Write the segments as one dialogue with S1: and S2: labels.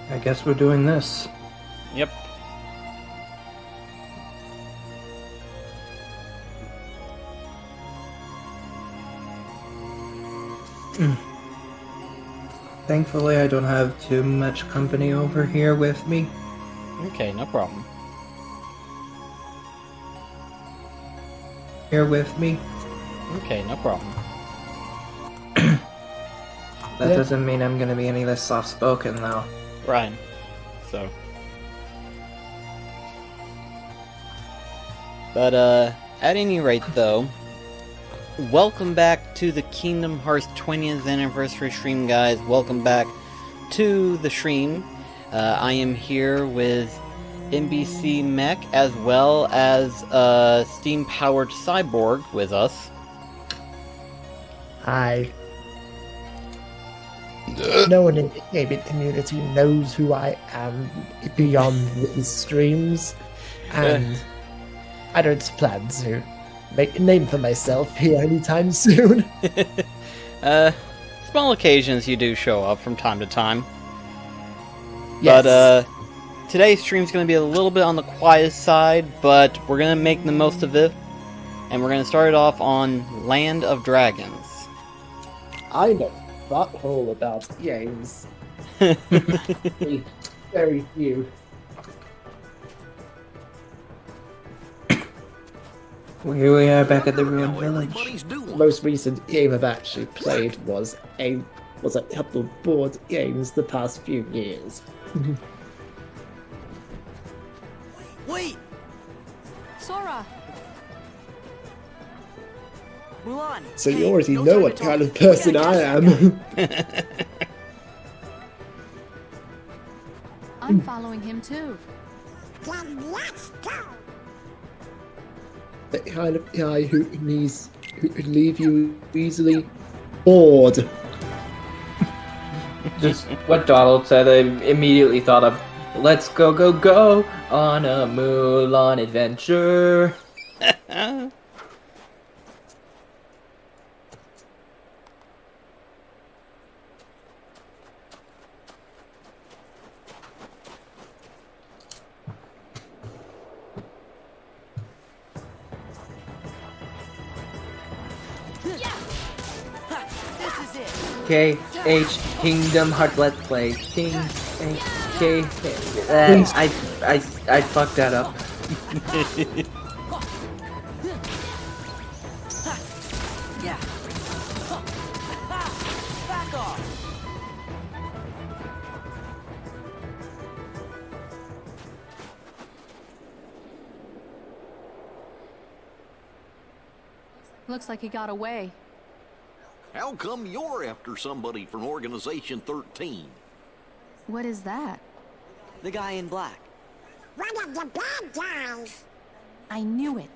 S1: I guess we're doing this.
S2: Yep.
S1: Thankfully, I don't have too much company over here with me.
S2: Okay, no problem.
S1: Here with me.
S2: Okay, no problem.
S1: That doesn't mean I'm gonna be any less soft-spoken, though.
S2: Right. So. But, at any rate, though, welcome back to the Kingdom Hearts 20th anniversary stream, guys. Welcome back to the stream. I am here with NBC Mech, as well as, Steam-powered Cyborg with us.
S3: Hi. No one in the gaming community knows who I am beyond these streams, and I don't plan to make a name for myself here anytime soon.
S2: Small occasions you do show up from time to time.
S3: Yes.
S2: But, today's stream's gonna be a little bit on the quiet side, but we're gonna make the most of it, and we're gonna start it off on Land of Dragons.
S3: I know butthole about games. Very few.
S1: Here we are back at the ruined village.
S3: The most recent game I've actually played was a couple of board games the past few years.
S4: Wait! Sora! Mulan!
S3: So
S4: hey,
S3: you already
S4: no
S3: know
S4: time
S3: what
S4: to
S3: kind
S4: talk.
S3: of person
S4: We gotta
S3: I
S4: catch
S3: am.
S5: I'm following him too.
S6: Then let's go.
S3: The kind of guy who could leave you easily bored.
S1: Just what Donald said, I immediately thought of, let's go, go, go on a Mulan adventure.
S4: This is it!
S1: KH Kingdom Heart Let's Play. I fucked that up.
S4: Yeah. Back off!
S5: Looks like he got away.
S7: How come you're after somebody from Organization 13?
S5: What is that?
S4: The guy in black.
S6: One of the bad guys.
S5: I knew it.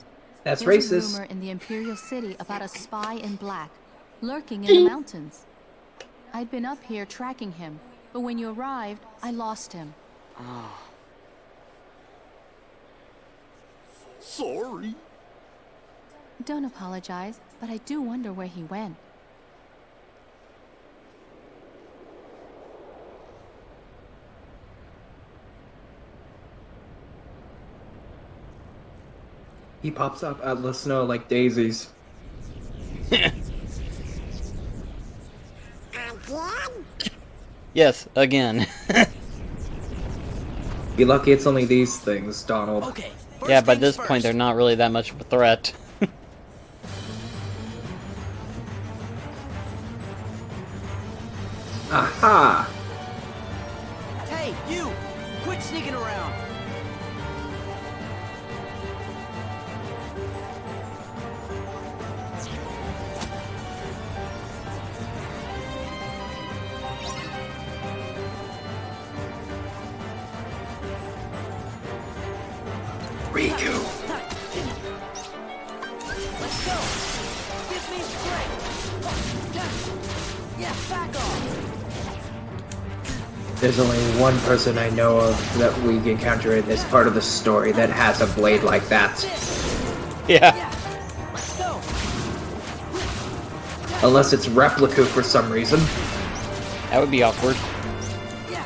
S1: That's
S5: There's a
S1: racist.
S5: rumor in the Imperial City about a spy in black, lurking in the mountains. I'd been up here tracking him, but when you arrived, I lost him.
S7: Sorry.
S5: Don't apologize, but I do wonder where he went.
S1: He pops up out of the snow like daisies.
S6: Again?
S2: Yes, again.
S1: Be lucky it's only these things, Donald.
S4: Okay.
S2: Yeah, by
S4: things
S2: this
S4: first.
S2: point they're not really that much of a threat.
S1: Aha!
S4: Hey, you! Quit sneaking around!
S1: Riku.
S4: Let's go! Give me strength! Yeah, back off!
S1: There's only one person I know of that we encounter in this part of the story that has a blade like that.
S2: Yeah.
S4: Yeah! Let's go!
S1: Unless it's Replica for some reason.
S2: That would be awkward.
S4: Yeah!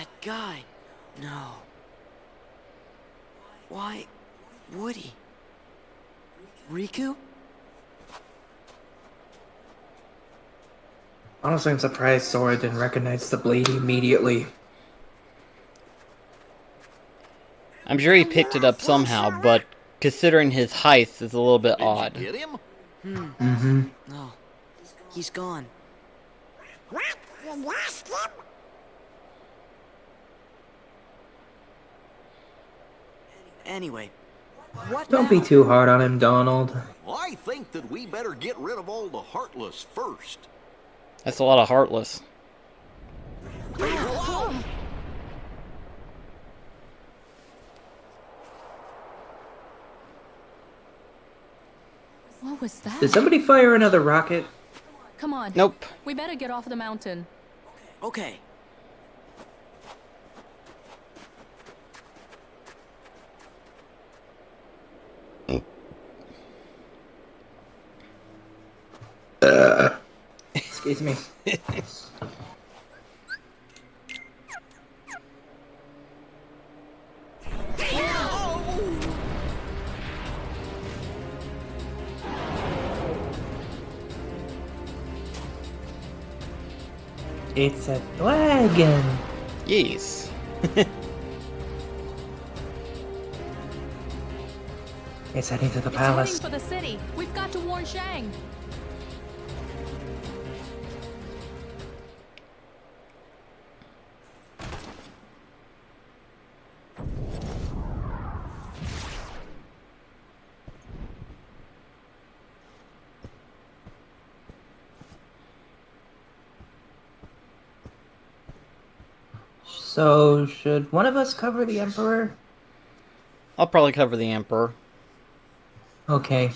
S4: That guy. No. Why would he? Riku?
S1: Honestly, I'm surprised Sora didn't recognize the blade immediately.
S2: I'm sure he picked it up somehow, but considering his height is a little bit
S7: Did
S2: odd.
S7: you get him?
S1: Mm-hmm.
S4: No. He's gone.
S6: What? You lost him?
S4: Anyway, what
S1: Don't
S4: now?
S1: be too hard on him, Donald.
S7: I think that we better get rid of all the Heartless first.
S2: That's a lot of heartless.
S5: What was that?
S1: Did somebody fire another rocket?
S5: Come on.
S2: Nope.
S5: We better get off the mountain.
S4: Okay.
S1: Excuse me. It's a dragon.
S2: Yes.
S1: It's heading to the
S5: It's
S1: palace.
S5: heading for the city. We've got to warn Shang.
S1: So, should one of us cover the Emperor?
S2: I'll probably cover the Emperor.
S1: Okay.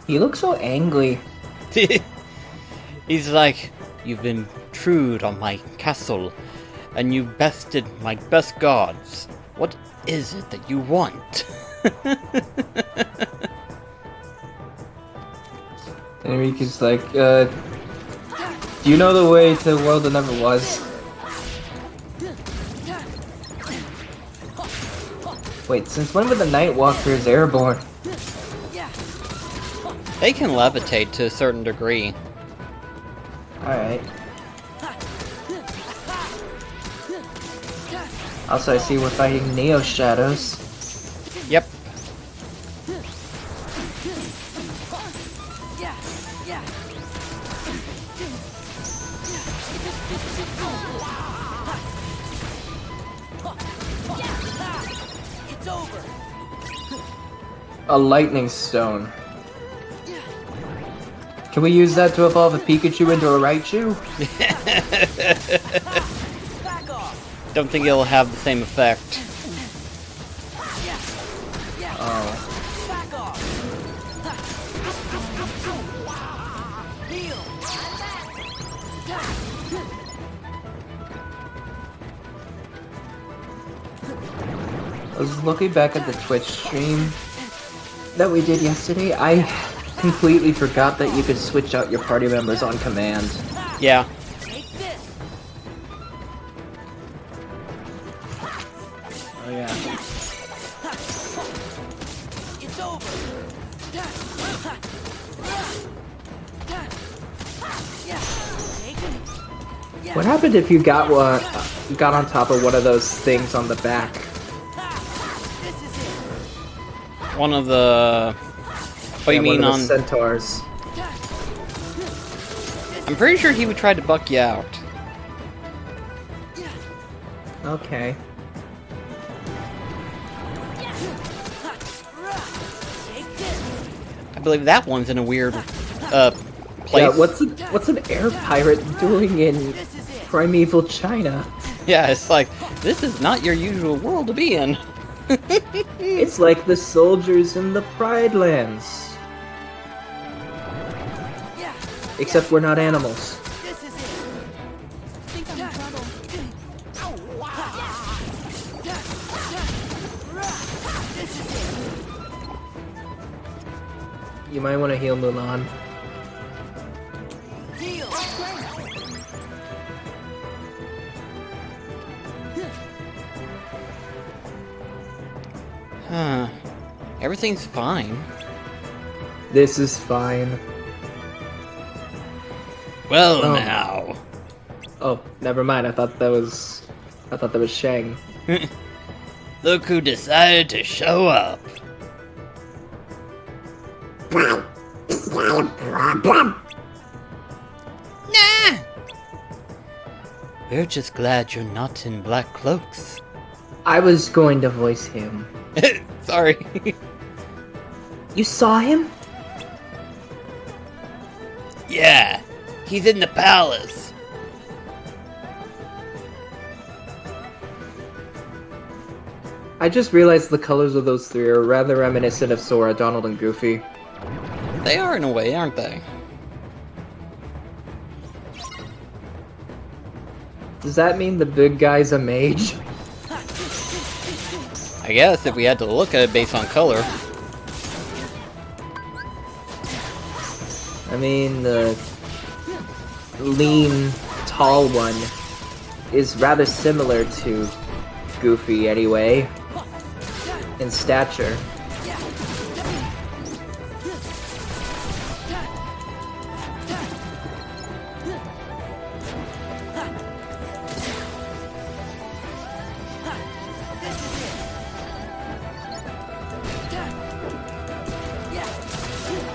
S1: He looks so angry.
S2: He's like, you've intruded on my castle, and you've bested my best gods. What is it that you want?
S1: Enrique's like, do you know the way to the world that never was? Wait, since when were the Nightwalkers airborne?
S2: They can levitate to a certain degree.
S1: Alright. Also, I see we're fighting Neo Shadows.
S2: Yep.
S4: It's over.
S1: A lightning stone. Can we use that to evolve a Pikachu into a Raichu?
S4: Back off.
S2: Don't think it'll have the same effect.
S1: Oh.
S4: Back off. Heal.
S1: I was looking back at the Twitch stream that we did yesterday. I completely forgot that you could switch out your party members on command.
S2: Yeah.
S4: Take this.
S1: Oh yeah.
S4: It's over. Take it.
S1: What happened if you got on top of one of those things on the back?
S4: This is it.
S2: One of the... What do you mean
S1: one of
S2: on...
S1: the centaurs?
S2: I'm pretty sure he would try to buck you out.
S1: Okay.
S4: Take this.
S2: I believe that one's in a weird, place.
S1: Yeah, what's an air pirate doing in
S4: This is it.
S1: primeval China?
S2: Yeah, it's like, this is not your usual world to be in.
S1: It's like the soldiers in the Pride Lands.
S4: Yeah.
S1: Except we're not animals.
S4: This is it.
S5: Think I'm in trouble.
S4: This is it.
S1: You might want to heal Mulan.
S4: Heal.
S2: Everything's fine.
S1: This is fine.
S2: Well,
S1: Oh.
S2: now.
S1: Oh, never mind. I thought that was Shang.
S2: Look who decided to show up.
S6: Well, is that a problem?
S2: Nah! We're just glad you're not in black cloaks.
S1: I was going to voice him.
S2: Sorry.
S1: You saw him?
S2: Yeah, he's in the palace.
S1: I just realized the colors of those three are rather reminiscent of Sora, Donald, and Goofy.
S2: They are in a way, aren't they?
S1: Does that mean the big guy's a mage?
S2: I guess if we had to look at it based on color.
S1: I mean, the lean, tall one is rather similar to Goofy anyway, in stature.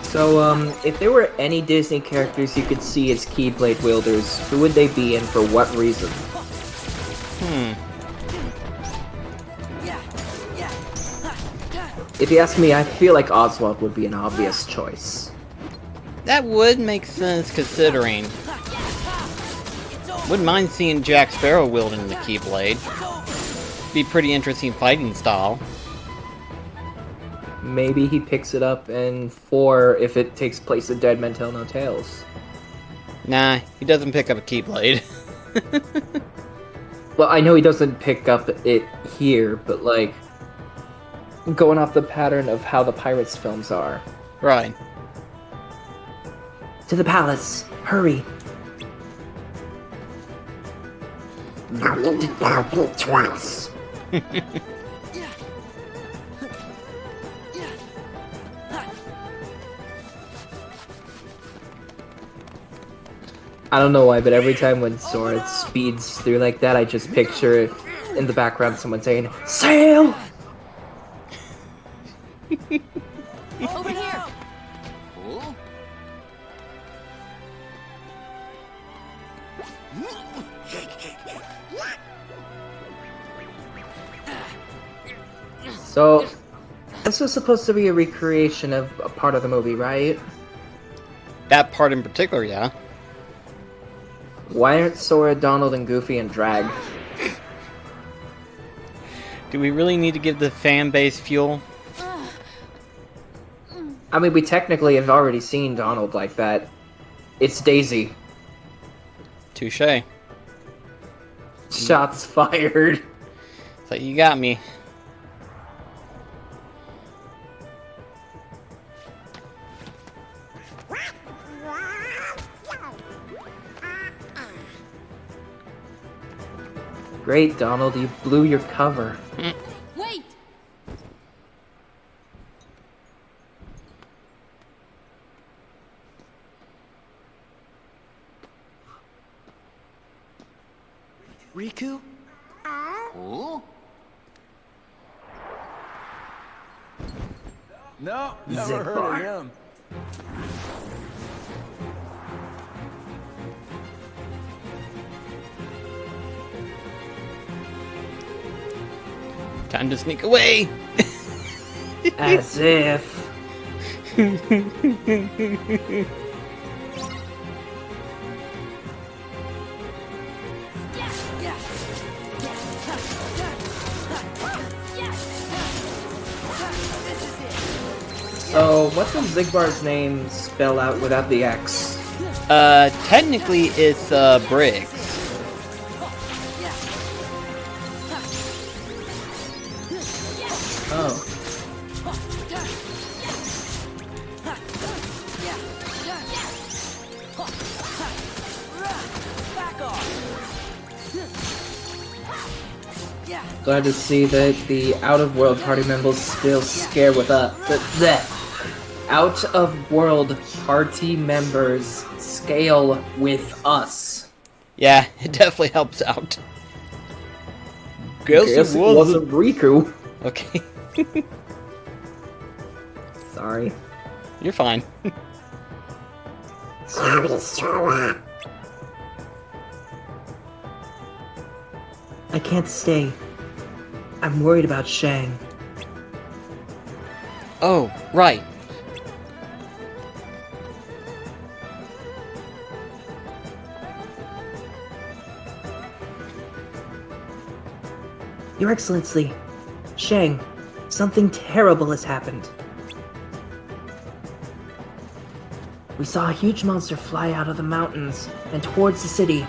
S1: So, if there were any Disney characters you could see as Keyblade wielders, who would they be and for what reason? If you ask me, I feel like Oswald would be an obvious choice.
S2: That would make sense considering. Wouldn't mind seeing Jack Sparrow wielding the Keyblade. Be pretty interesting fighting style.
S1: Maybe he picks it up in 4 if it takes place in Dead Men Tell No Tales.
S2: Nah, he doesn't pick up a Keyblade.
S1: Well, I know he doesn't pick up it here, but like, going off the pattern of how the Pirates films are.
S2: Right.
S1: To the palace! Hurry!
S6: Now did it now be twice?
S1: I don't know why, but every time when Sora speeds through like that, I just picture in the background someone saying, "Sail!"
S5: Over here!
S7: Huh?
S1: So, this was supposed to be a recreation of a part of the movie, right?
S2: That part in particular, yeah.
S1: Why aren't Sora, Donald, and Goofy in drag?
S2: Do we really need to give the fan base fuel?
S1: I mean, we technically have already seen Donald like that. It's Daisy.
S2: Touche.
S1: Shots fired.
S2: So you got me.
S1: Great, Donald, you blew your cover.
S5: Wait!
S4: Riku?
S7: Huh?
S8: No, never heard of him.
S2: Time to sneak away!
S1: As if. So, what does Zigbar's name spell out without the X?
S2: Technically it's, Briggs.
S1: Oh. Glad to see that the out-of-world party members still scare with us. The out-of-world party members scale with us.
S2: Yeah, it definitely helps out.
S1: Guess it wasn't Riku.
S2: Okay.
S1: Sorry.
S2: You're fine.
S6: Sorry, Sora.
S1: I can't stay. I'm worried about Shang.
S2: Oh, right.
S1: Your Excellency, Shang, something terrible has happened. We saw a huge monster fly out of the mountains and towards the city.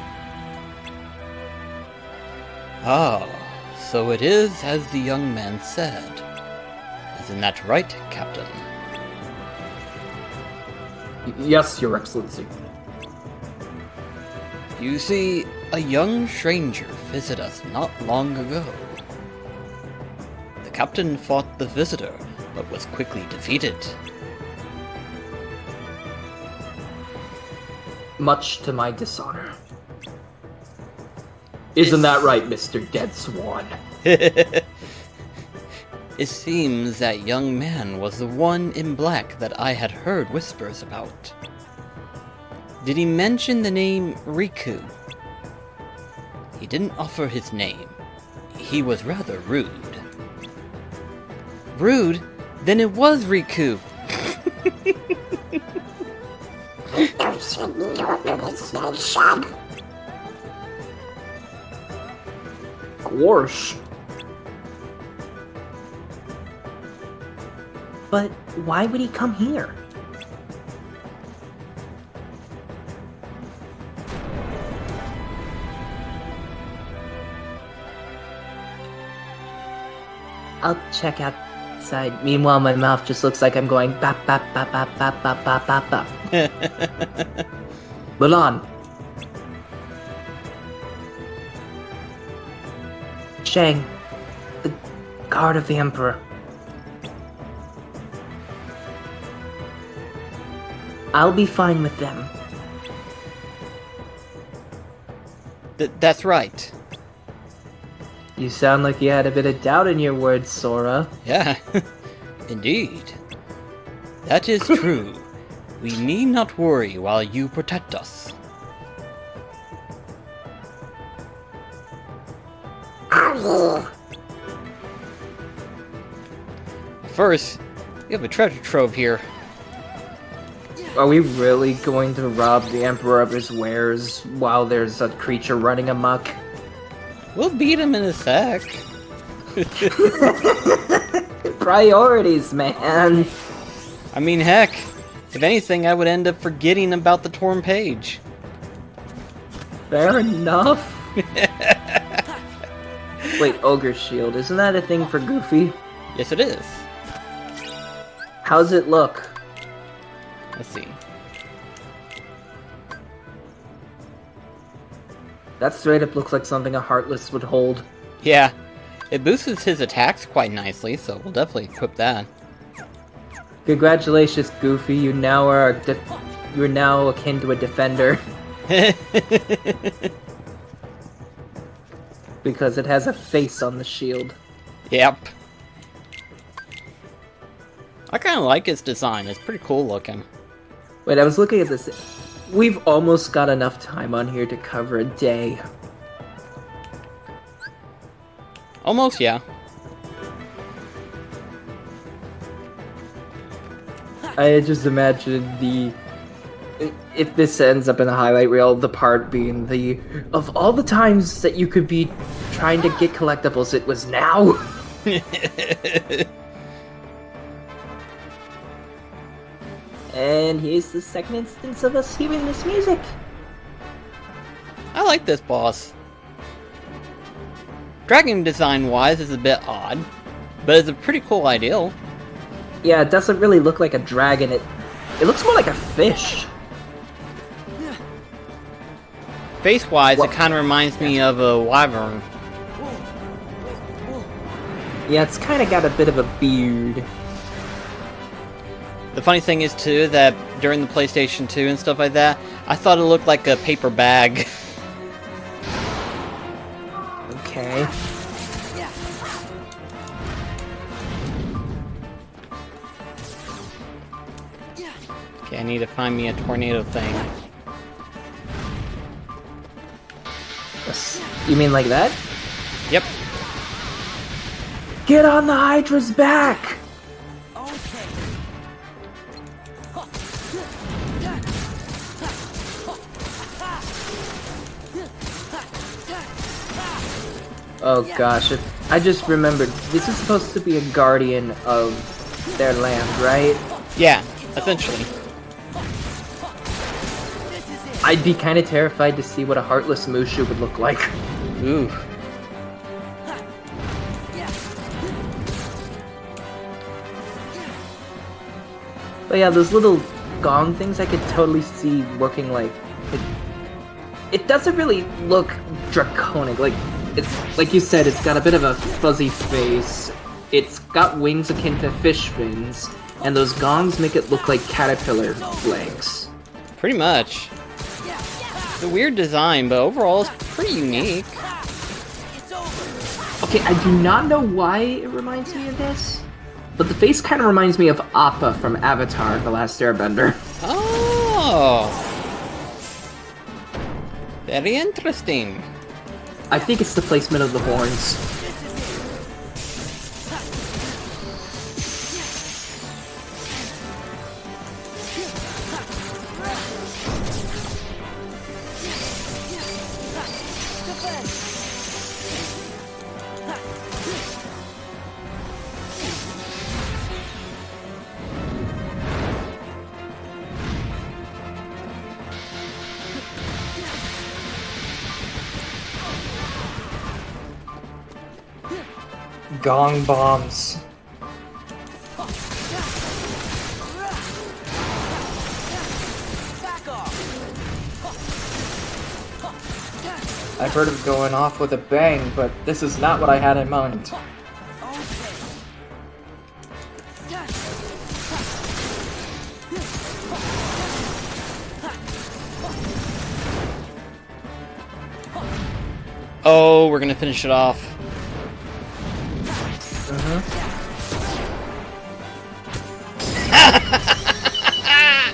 S2: Ah, so it is as the young man said. Isn't that right, Captain?
S1: Yes, Your Excellency.
S2: You see, a young stranger visited us not long ago. The captain fought the visitor, but was quickly defeated.
S1: Much to my dishonor. Isn't that right, Mr. Dead Swan?
S2: It seems that young man was the one in black that I had heard whispers about. Did he mention the name Riku? He didn't offer his name. He was rather rude. Rude? Then it was Riku!
S6: There's a needle in his nation.
S1: Gorsh. But why would he come here? I'll check outside. Meanwhile, my mouth just looks like I'm going bap bap bap bap bap bap bap bap bap. Mulan. Shang, the guard of the Emperor. I'll be fine with them.
S2: That's right.
S1: You sound like you had a bit of doubt in your words, Sora.
S2: Yeah, indeed. That is true. We need not worry while you protect us. First, we have a treasure trove here.
S1: Are we really going to rob the Emperor of his wares while there's a creature running amok?
S2: We'll beat him in a sec.
S1: Priorities, man.
S2: I mean, heck, if anything, I would end up forgetting about the torn page.
S1: Fair enough. Wait, Ogre Shield, isn't that a thing for Goofy?
S2: Yes, it is.
S1: How's it look?
S2: Let's see.
S1: That straight up looks like something a Heartless would hold.
S2: Yeah, it boosts his attacks quite nicely, so we'll definitely equip that.
S1: Congratulations, Goofy. You now are you're now akin to a defender because it has a face on the shield.
S2: Yep. I kind of like its design. It's pretty cool looking.
S1: Wait, I was looking at this. We've almost got enough time on here to cover a day.
S2: Almost, yeah.
S1: I just imagine if this ends up in the highlight reel, the part being of all the times that you could be trying to get collectibles, it was now. And here's the second instance of us hearing this music.
S2: I like this boss. Dragon design-wise is a bit odd, but it's a pretty cool ideal.
S1: Yeah, it doesn't really look like a dragon. It looks more like a fish.
S2: Face-wise, it kind of reminds me of a wyvern.
S1: Yeah, it's kind of got a bit of a beard.
S2: The funny thing is, too, that during the PlayStation 2 and stuff like that, I thought it looked like a paper bag.
S1: Okay.
S2: Okay, I need to find me a tornado thing.
S1: You mean like that?
S2: Yep.
S1: Get on the Hydra's back! Oh gosh, I just remembered, this is supposed to be a guardian of their land, right?
S2: Yeah, essentially.
S1: I'd be kind of terrified to see what a Heartless Mushu would look like.
S2: Ooh.
S1: But yeah, those little gong things I could totally see working like it doesn't really look draconic. Like, it's like you said, it's got a bit of a fuzzy face. It's got wings akin to fish fins, and those gongs make it look like caterpillar legs.
S2: Pretty much. It's a weird design, but overall it's pretty unique.
S1: Okay, I do not know why it reminds me of this, but the face kind of reminds me of Appa from Avatar: The Last Airbender.
S2: Oh! Very interesting.
S1: I think it's the placement of the horns. Gong bombs. I've heard of going off with a bang, but this is not what I had in mind.
S2: Oh, we're gonna finish it off.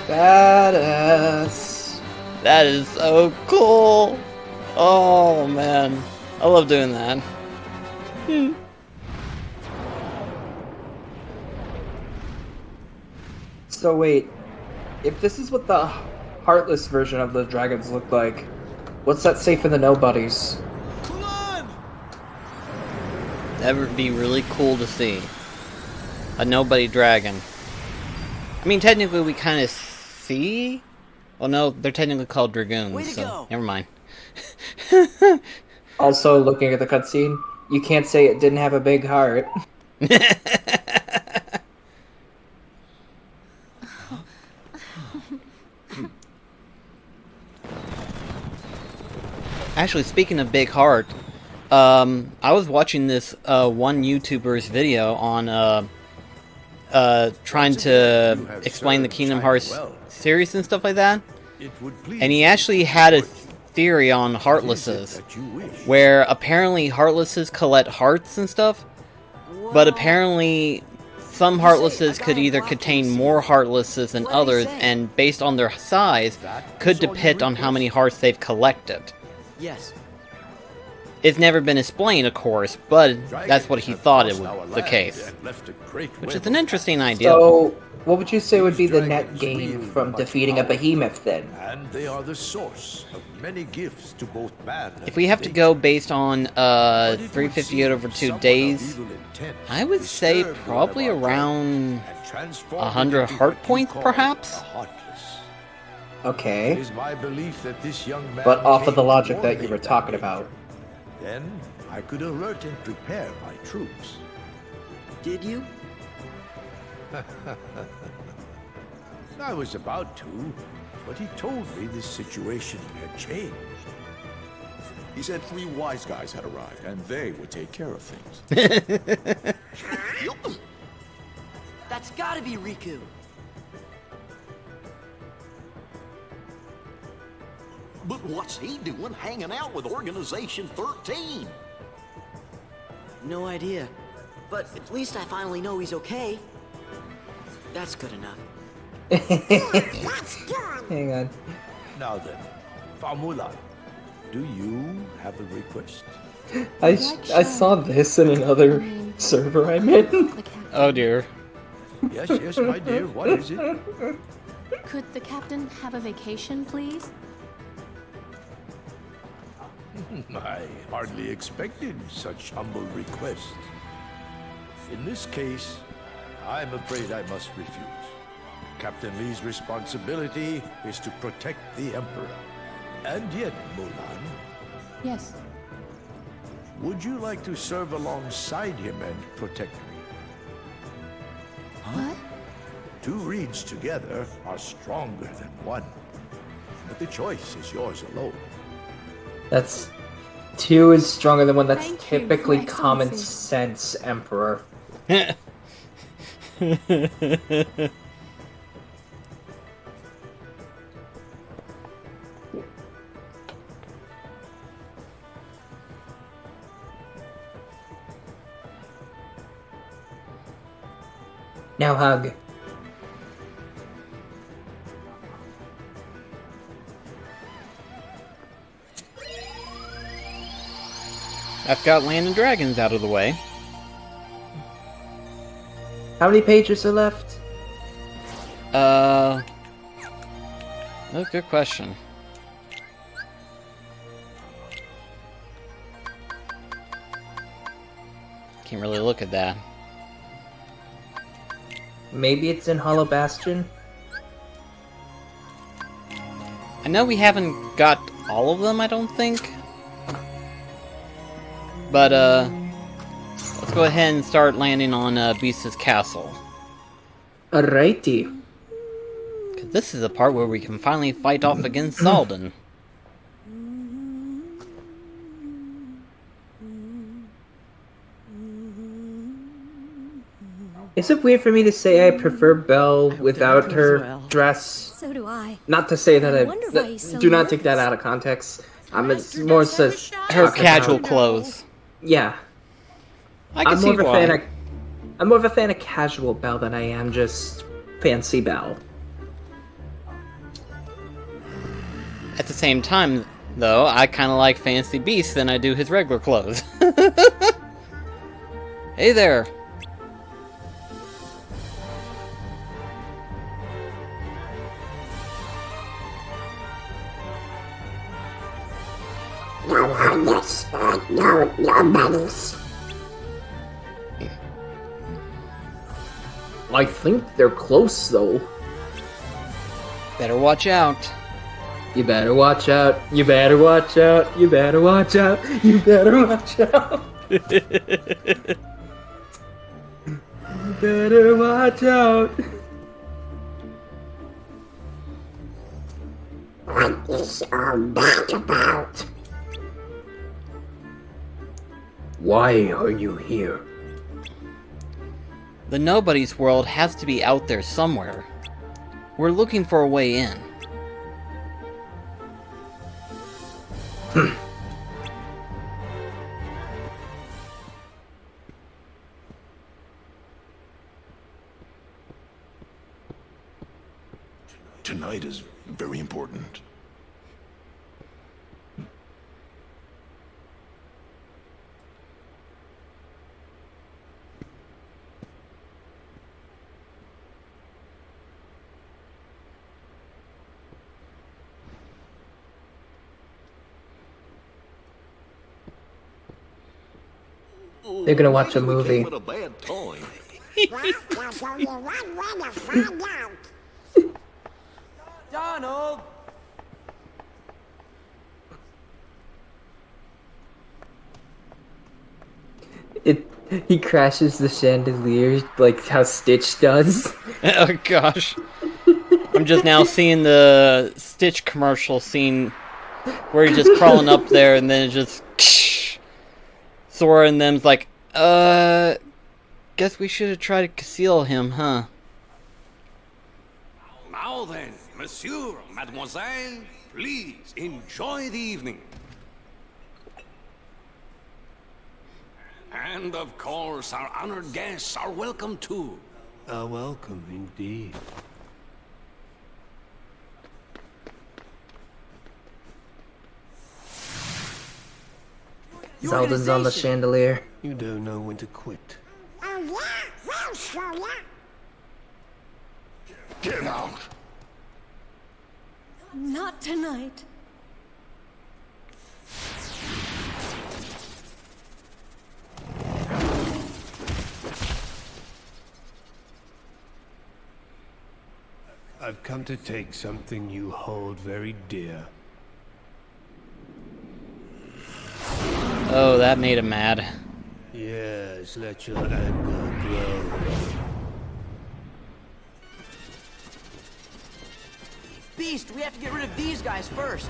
S1: Badass.
S2: That is so cool. Oh man, I love doing that.
S1: So wait, if this is what the heartless version of the dragons look like, what's that say for the nobodies?
S2: That would be really cool to see. A nobody dragon. I mean, technically we kind of see... Well, no, they're technically called dragoons, so never mind.
S1: Also, looking at the cutscene, you can't say it didn't have a big heart.
S2: Actually, speaking of big heart, I was watching this one YouTuber's video on trying to explain the Kingdom Hearts series and stuff like that, and he actually had a theory on Heartlesses, where apparently Heartlesses collect hearts and stuff, but apparently some Heartlesses could either contain more Heartlesses than others, and based on their size, could depend on how many hearts they've collected.
S4: Yes.
S2: It's never been explained, of course, but that's what he thought it was the case. Which is an interesting idea.
S1: So, what would you say would be the net gain from defeating a behemoth then?
S9: And they are the source of many gifts to both man and
S2: If we have to go based on 358 over 2 days, I would say probably around 100 heart points, perhaps?
S1: Okay.
S9: It is my belief that this young man
S1: But off of
S9: came
S1: the logic
S9: for
S1: that you
S9: me
S1: were talking about.
S9: Then I could alert and prepare my troops.
S4: Did you?
S9: I was about to, but he told me this situation had changed. He said 3 wise guys had arrived, and they would take care of things.
S7: Yup.
S4: That's gotta be Riku.
S7: But what's he doing hanging out with Organization 13?
S4: No idea. But at least I finally know he's okay. That's good enough.
S1: Hang on.
S9: Now then, Famulan, do you have a request?
S1: I saw this in another server I'm in.
S5: The captain.
S2: Oh dear.
S9: Yes, yes, my dear, what is it?
S5: Could the captain have a vacation, please?
S9: I hardly expected such humble request. In this case, I'm afraid I must refuse. Captain Lee's responsibility is to protect the Emperor. And yet, Mulan,
S5: Yes.
S9: would you like to serve alongside him and protect me?
S5: What?
S9: 2 reeds together are stronger than one. But the choice is yours alone.
S1: That's 2 is stronger than 1. That's
S5: Thank you,
S1: typically
S5: Your
S1: common
S5: Excellency.
S1: sense, Emperor. Now hug.
S2: I've got Land and Dragons out of the way.
S1: How many pages are left?
S2: That's a good question. Can't really look at that.
S1: Maybe it's in Hollow Bastion?
S2: I know we haven't got all of them, I don't think. But, let's go ahead and start landing on, Beast's castle.
S1: Alrighty.
S2: 'Cause this is the part where we can finally fight off against Zaldin.
S1: Is it weird for me to say I prefer Belle without
S10: as
S1: her
S10: well.
S1: dress?
S10: So do I.
S1: Not to say that
S10: I
S1: I...
S10: wonder why he's so
S1: do not take that
S10: nervous.
S1: out of context. It's more so...
S2: Her casual clothes.
S1: Yeah.
S2: I can
S1: I'm
S2: see
S1: more of a
S2: why.
S1: fan of... I'm more of a fan of casual Belle than I am just fancy Belle.
S2: At the same time, though, I kind of like Fancy Beast than I do his regular clothes. Hey there.
S6: No highness, no nobodies.
S1: I think they're close, though.
S2: Better watch out.
S1: You better watch out. You better watch out. You better watch out. You better watch out. You better watch out.
S6: What is all that about?
S1: Why are you here?
S2: The Nobody's World has to be out there somewhere. We're looking for a way in.
S9: Tonight is very important.
S1: They're gonna watch a
S7: Maybe we
S1: movie.
S7: came at a bad time.
S6: Well, there's only one way to find out.
S8: Donald!
S1: He crashes the chandelier like how Stitch does.
S2: Oh gosh. I'm just now seeing the Stitch commercial scene where he's just crawling up there, and then it just Sora and them's like, guess we should have tried to conceal him, huh?
S10: Now then, monsieur, mademoiselle, please enjoy the evening. And of course, our honored guests are welcome too.
S11: Welcome indeed.
S1: Zelda's on the chandelier.
S11: You don't know when to quit.
S6: Oh, yeah? Well, sure, yeah.
S9: Get out!
S12: Not tonight.
S11: I've come to take something you hold very dear.
S2: Oh, that made him mad.
S11: Yes, let your anger grow.
S4: Beast, we have to get rid of these guys first.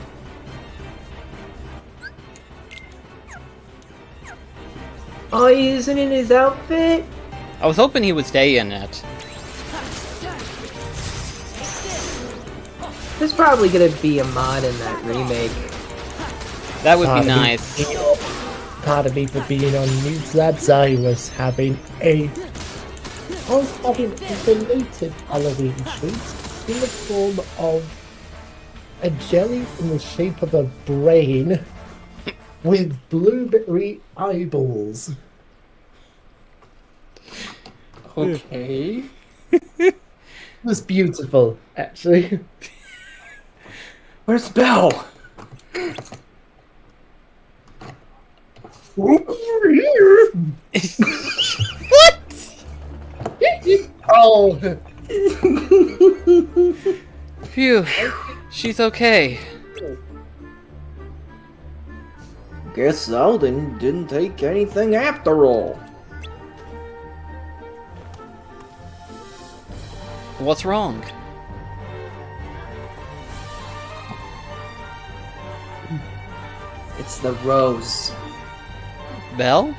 S1: Oh, he isn't in his outfit?
S2: I was hoping he would stay in it.
S1: There's probably gonna be a mod in that remake.
S2: That would be nice.
S3: Pardon me for being on mute, lads. I was having a belated Halloween treat in the form of a jelly in the shape of a brain with blueberry eyeballs.
S1: Okay.
S3: It was beautiful, actually.
S1: Where's Belle?
S3: Over here.
S2: What?
S3: Oh.
S2: Phew. She's okay.
S1: Guess Zelda didn't take anything after all.
S2: What's wrong?
S1: It's the rose.
S2: Belle?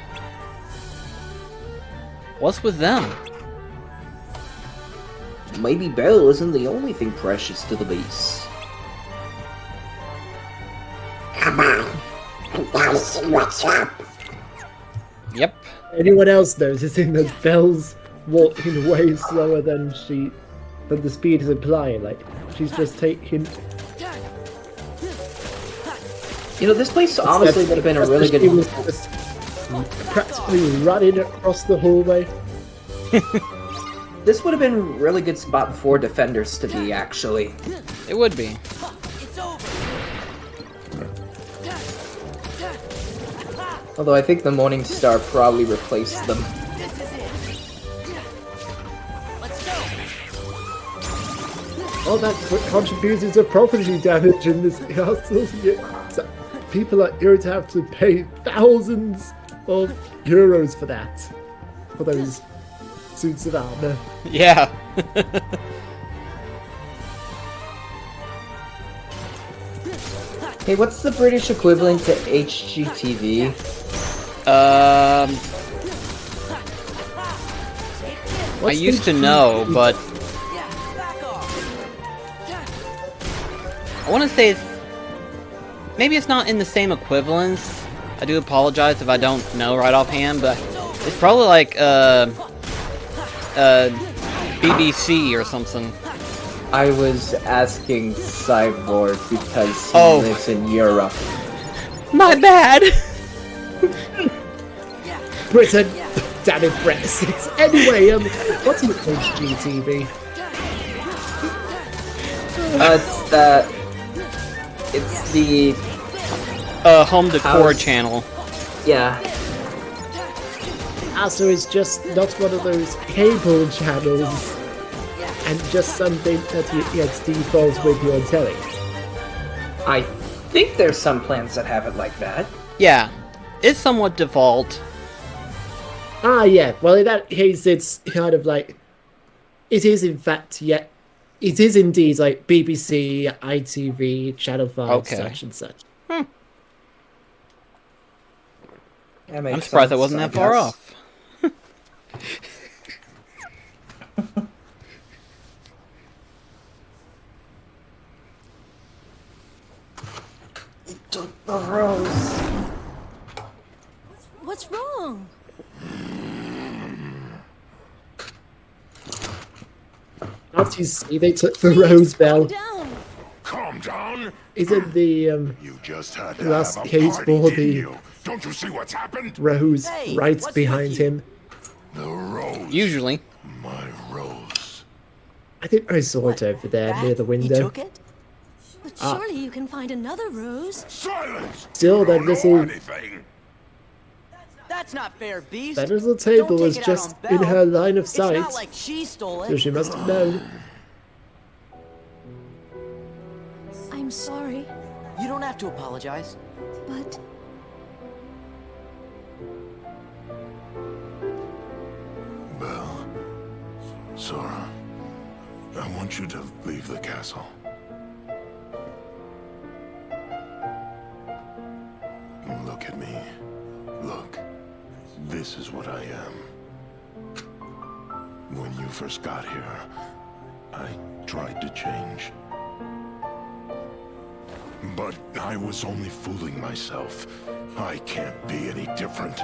S2: What's with them?
S1: Maybe Belle isn't the only thing precious to the beast.
S6: Come on. Gotta see what's up.
S2: Yep.
S3: Anyone else noticing that Belle's walking way slower than the speed is implying? Like, she's just taking...
S1: You know, this place honestly would have been a really good...
S3: She was just practically running across the hallway.
S1: This would have been a really good spot for defenders to be, actually.
S2: It would be.
S1: Although I think the Morning Star probably replaced them.
S3: Oh, that contributes to property damage in this castle. Yeah. So people are going to have to pay thousands of euros for that. For those suits of armor.
S2: Yeah.
S1: Hey, what's the British equivalent to HGTV?
S2: I used to know, but I want to say maybe it's not in the same equivalence. I do apologize if I don't know right offhand, but it's probably like BBC or something.
S1: I was asking Cyborg because he lives in Europe.
S2: My bad!
S3: Britain! Damn it, Brexit! Anyway, what's an HGTV?
S1: It's the...
S2: home decor channel.
S1: Yeah.
S3: So it's just not one of those cable channels, and just something that gets defaults with your telly.
S1: I think there's some plans that have it like that.
S2: Yeah, it's somewhat default.
S3: Ah, yeah. Well, in that case, it's kind of like... It is, in fact, yeah. It is indeed like BBC, ITV, Channel 5, such and such.
S1: That makes
S2: I'm surprised that
S1: sense,
S2: wasn't
S1: I
S2: that far
S1: guess.
S2: off.
S1: He took the rose.
S5: What's wrong?
S3: As you see, they took the rose bell.
S5: Down.
S6: Calm down.
S3: Isn't the
S6: You just had to
S3: last
S6: have a
S3: case
S6: party,
S3: for
S6: didn't
S3: the
S6: you? Don't you see what's happened?
S3: rose
S4: Hey,
S3: right
S4: what's
S3: behind
S4: with you?
S3: him?
S6: The rose.
S2: Usually.
S6: My rose.
S3: I think I saw it over there near the
S4: He
S3: window.
S4: took it?
S5: But
S3: Ah.
S5: surely you can find another rose.
S6: Silence!
S3: Still,
S6: You
S3: that
S6: don't know
S3: little
S6: anything.
S4: That's not fair, Beast.
S3: that little
S4: Don't
S3: table
S4: take
S3: was
S4: it out
S3: just
S4: on
S3: in
S4: Belle.
S3: her line of
S4: It's
S3: sight,
S4: not like she stole
S3: so
S4: it.
S3: she must have known.
S5: I'm sorry,
S4: You don't have to apologize.
S5: but
S6: Belle. Sora. I want you to leave the castle. Look at me. Look. This is what I am. When you first got here, I tried to change. But I was only fooling myself. I can't be any different.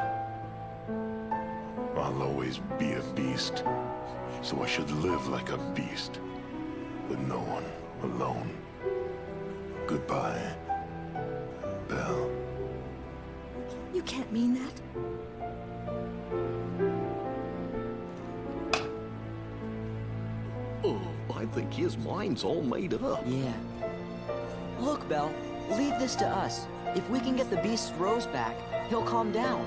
S6: I'll always be a beast. So I should live like a beast. With no one alone. Goodbye, Belle.
S5: you can't mean that.
S7: Oh, I think his mind's all made up.
S4: Yeah. Look, Belle, leave this to us. If we can get the Beast's rose back, he'll calm down.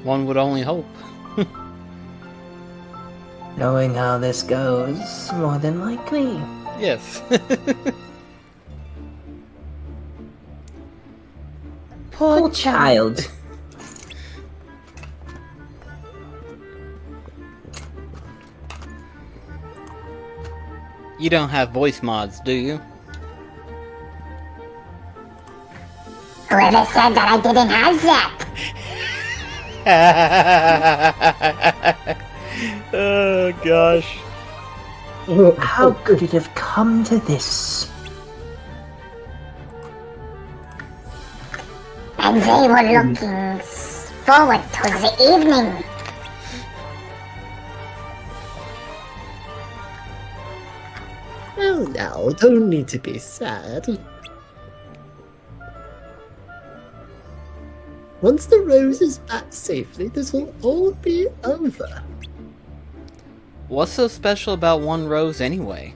S2: One would only hope.
S1: Knowing how this goes, more than likely.
S2: Yes.
S1: Poor child.
S2: You don't have voice mods, do you?
S6: Whoever said that I didn't have that?
S2: Oh gosh.
S1: How could it have come to this?
S6: And they were looking forward to the evening.
S3: Oh no, don't need to be sad. Once the rose is back safely, this will all be over.
S2: What's so special about one rose anyway?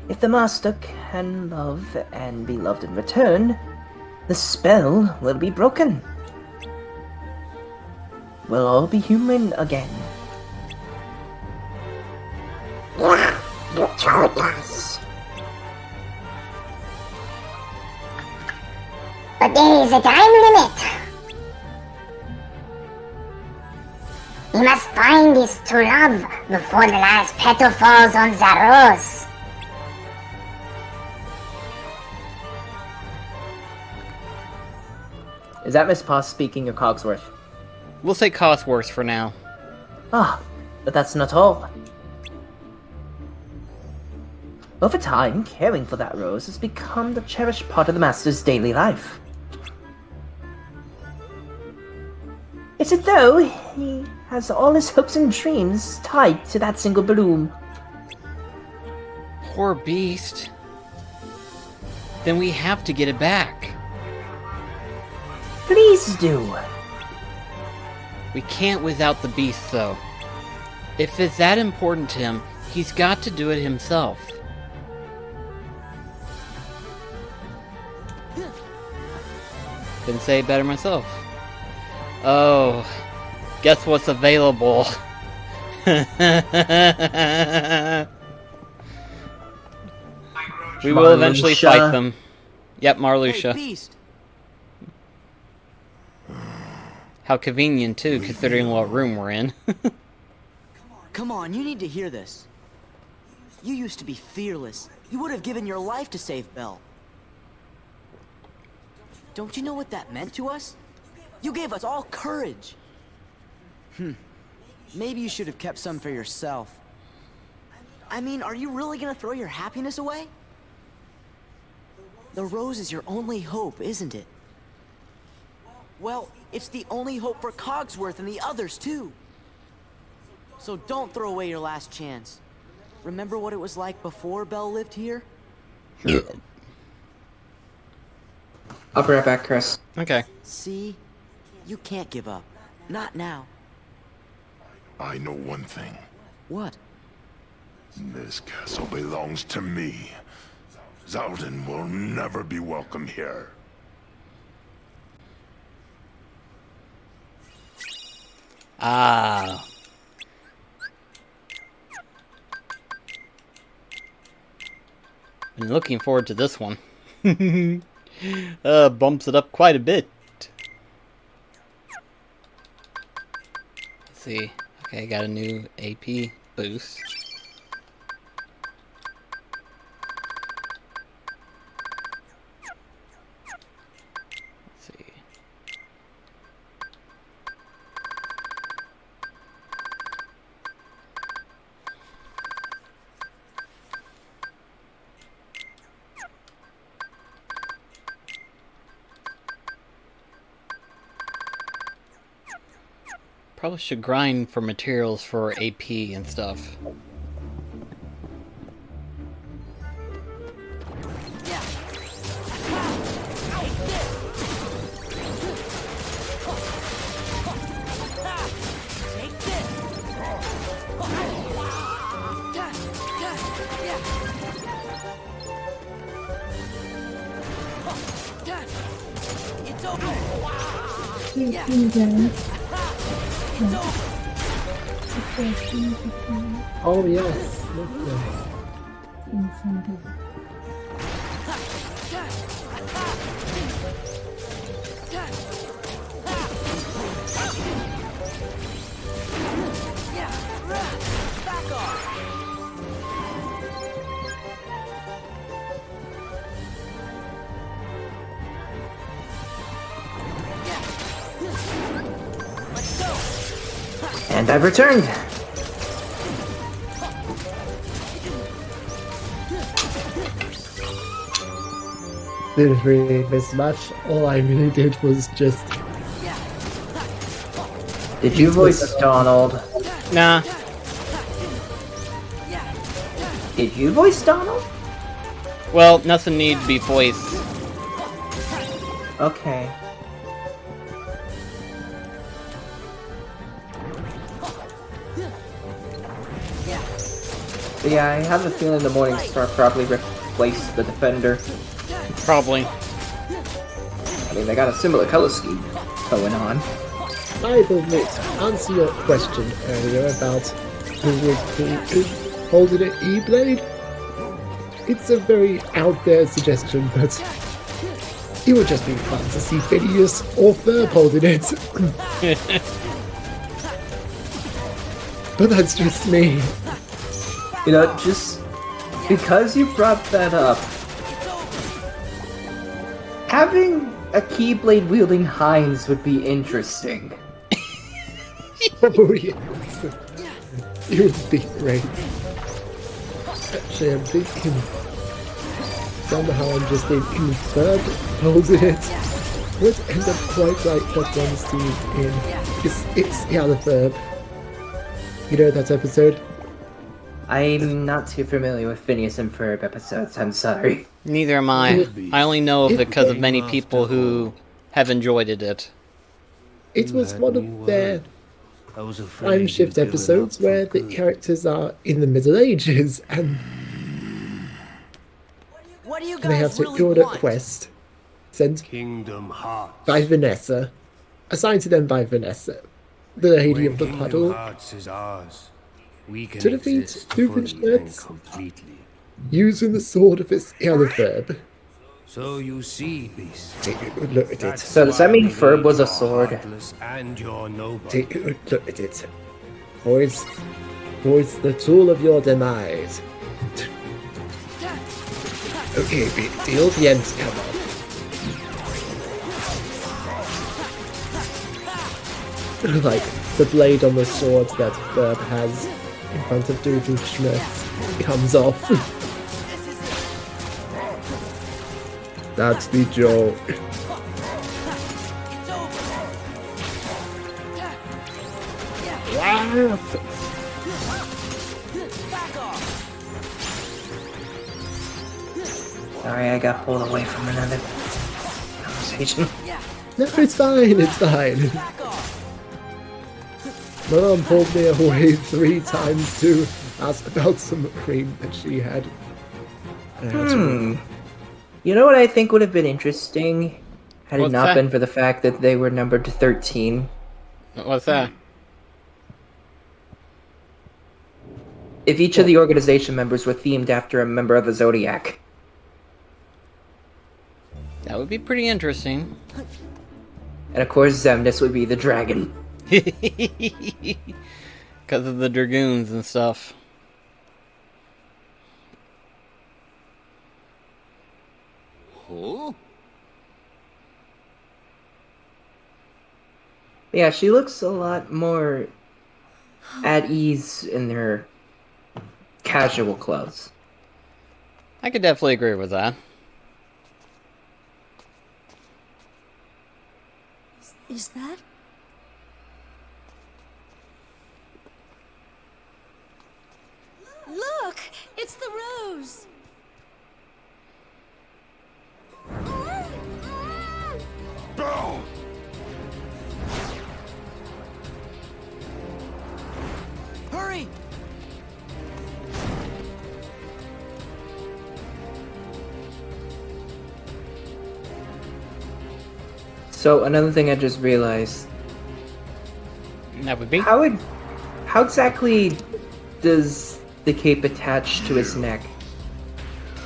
S1: If the master can love and be loved in return, the spell will be broken. We'll all be human again.
S6: Yeah, you told us. But there is a time limit. You must find this true love before the last petal falls on the rose.
S1: Is that Miss Poss speaking or Cogsworth?
S2: We'll say Cosworth for now.
S1: Ah, but that's not all. Over time, caring for that rose has become the cherished part of the Master's daily life. It's as though he has all his hopes and dreams tied to that single bloom.
S2: Poor beast. Then we have to get it back.
S1: Please do.
S2: We can't without the beast, though. If it's that important to him, he's got to do it himself. Couldn't say it better myself. Oh, guess what's available? We will eventually
S1: Marluxia.
S2: fight them. Yep,
S4: Hey,
S2: Marluxia.
S4: Beast,
S2: How convenient, too, considering what room we're in.
S4: come on, you need to hear this. You used to be fearless. You would have given your life to save Belle. Don't you know what that meant to us? You gave us all courage. Maybe you should have kept some for yourself. I mean, are you really gonna throw your happiness away? The rose is your only hope, isn't it? Well, it's the only hope for Cogsworth and the others, too. So don't throw away your last chance. Remember what it was like before Belle lived here?
S1: I'll be right back, Chris.
S2: Okay.
S4: See? You can't give up. Not now.
S6: I know one thing.
S4: What?
S6: This castle belongs to me. Zaldin will never be welcome here.
S2: Ah. Been looking forward to this one. Bumps it up quite a bit. Let's see. Okay, got a new AP boost. Let's see. Probably should grind for materials for AP and stuff.
S3: Oh yes. Lovely.
S1: And I've returned.
S3: Didn't really miss much. All I really did was just.
S1: Did you voice Donald?
S2: Nah.
S1: Did you voice Donald?
S2: Well, nothing needs to be voiced.
S1: Okay. But yeah, I have a feeling the Morning Star probably replaced the Defender.
S2: Probably.
S1: I mean, they got a similar color scheme going on.
S3: I will admit, answer your question earlier about who would be holding an E-Blade. It's a very out there suggestion, but it would just be fun to see Phineas or Ferb holding it. But that's just me.
S1: You know, just because you brought that up, having a Keyblade wielding Heinz would be interesting.
S3: Oh yes. It would be great. Actually, I'm thinking somehow I'm just thinking Ferb holding it would end up quite like that one scene in It's the Other Ferb. You know that episode?
S1: I'm not too familiar with Phineas and Ferb episodes, I'm sorry.
S2: Neither am I. I only know of it because of many people who have enjoyed it.
S3: It was one of their time shift episodes where the characters are in the Middle Ages and
S4: What do you
S3: they have
S4: guys
S3: to
S4: really
S3: go on a
S4: want?
S3: quest sent
S11: Kingdom Hearts.
S3: by Vanessa, assigned to them by Vanessa, the lady of the
S11: Kingdom
S3: puddle,
S11: Hearts is ours. We can
S3: to defeat
S11: exist fully and
S3: Doofenshmirtz
S11: completely.
S3: using the sword of its Verb.
S11: So you see, Beast.
S3: Take a good look at it.
S11: That's
S1: So does that
S11: why
S1: mean
S11: we
S1: Ferb
S11: need
S1: was a
S11: your
S1: sword?
S11: heartless and your noble.
S3: Take a good look at it. For it's the tool of your demise. Okay, big deal. The end's come on. like the blade on the sword that Ferb has in front of Doofenshmirtz comes off. That's the joke. Laugh.
S1: Sorry, I got pulled away from another conversation.
S3: No, it's fine, it's fine. My mom pulled me away 3 times to ask about some cream that she had. And I had to
S1: You know what I think would have been interesting had it
S2: What's
S1: not
S2: that?
S1: been for the fact that they were numbered to 13.
S2: What's that?
S1: If each of the organization members were themed after a member of the Zodiac.
S2: That would be pretty interesting.
S1: And of course, Zemnis would be the dragon.
S2: Because of the Dragoons and stuff.
S7: Huh?
S1: Yeah, she looks a lot more at ease in her casual clothes.
S2: I could definitely agree with that.
S12: Is that? Look! It's the rose!
S6: Bell!
S4: Hurry!
S1: So another thing I just realized,
S2: That would be.
S1: how exactly does the cape attach to his neck?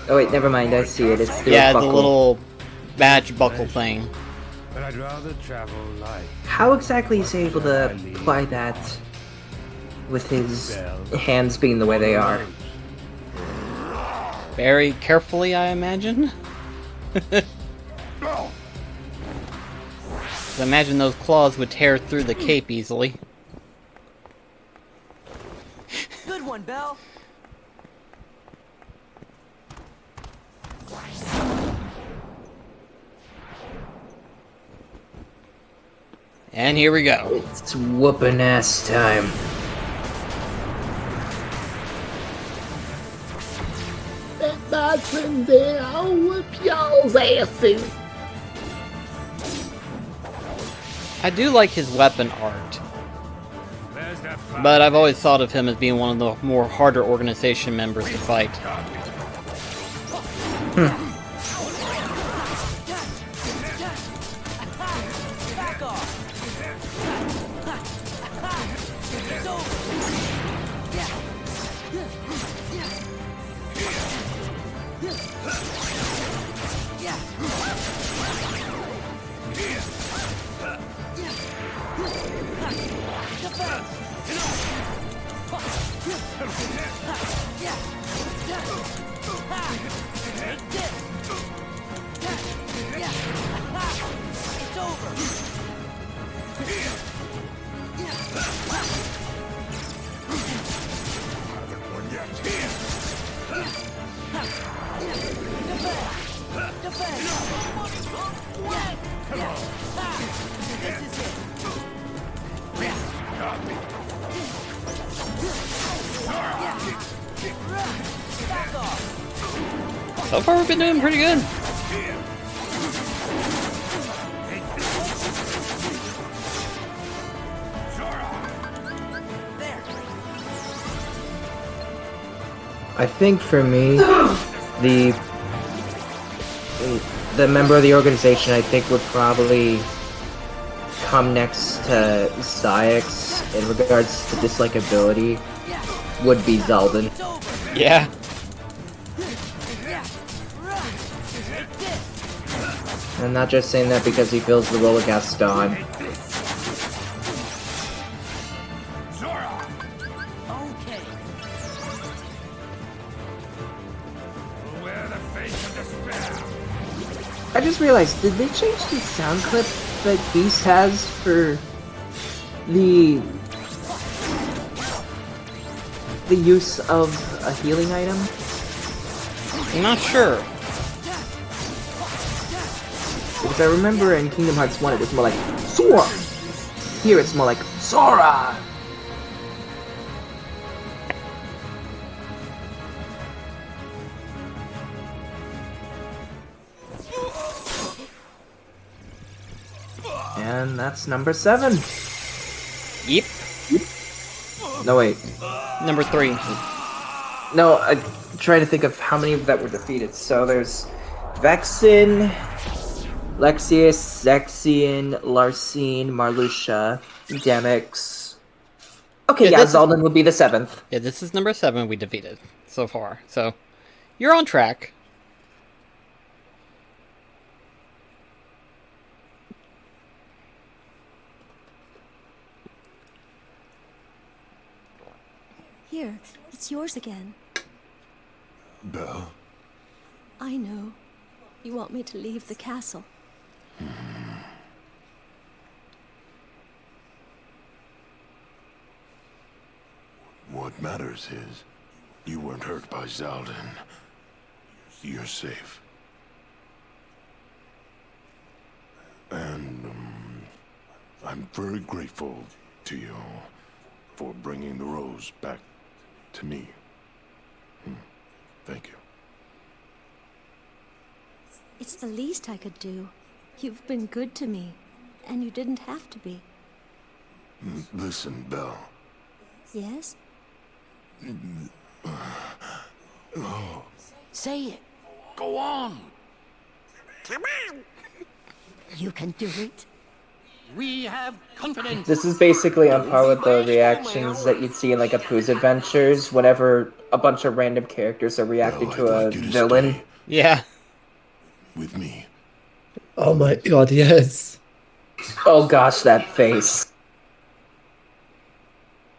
S1: Oh wait, never mind, I see it. It's through
S2: Yeah,
S1: a
S2: the
S1: buckle.
S2: little badge buckle thing.
S11: But I'd rather travel light.
S1: How exactly is he able to apply that with his hands being the way they are?
S2: Very carefully, I imagine. I imagine those claws would tear through the cape easily.
S4: Good one, Belle.
S2: And here we go.
S1: It's whooping ass time.
S3: That's in there, I'll whip y'all's asses.
S2: I do like his weapon art. But I've always thought of him as being one of the more harder organization members to fight.
S4: Back off. It's over. It's over.
S2: So far, we've been doing pretty good.
S1: I think for me, the member of the organization I think would probably come next to Zayx in regards to dislikability would be Zeldin.
S2: Yeah.
S1: I'm not just saying that because he fills the role of Gaston. I just realized, did they change the sound clip that Beast has for the use of a healing item?
S2: I'm not sure.
S1: Because I remember in Kingdom Hearts 1 it was more like Sora! Here it's more like Sora! And that's number 7.
S2: Yep.
S1: No, wait.
S2: Number 3.
S1: No, I'm trying to think of how many that were defeated. So there's Vexen, Lexius, Zexion, Larcene, Marluxia, Demyx. Okay, yeah, Zaldin would be the 7th.
S2: Yeah, this is number 7 we defeated so far. So, you're on track.
S12: Here, it's yours again.
S6: Belle?
S12: I know. You want me to leave the castle.
S6: What matters is, you weren't hurt by Zaldin. You're safe. And, I'm very grateful to you for bringing the rose back to me. Thank you.
S12: It's the least I could do. You've been good to me, and you didn't have to be.
S6: Listen, Belle.
S12: Yes?
S4: Say it.
S10: Go on.
S12: Come on! You can do it.
S10: We have confidence.
S1: This is basically on par with the reactions that you'd see in like Apu's Adventures whenever a bunch of random characters are reacting to a villain.
S2: Yeah.
S6: With me.
S3: Oh my god, yes.
S1: Oh gosh, that face.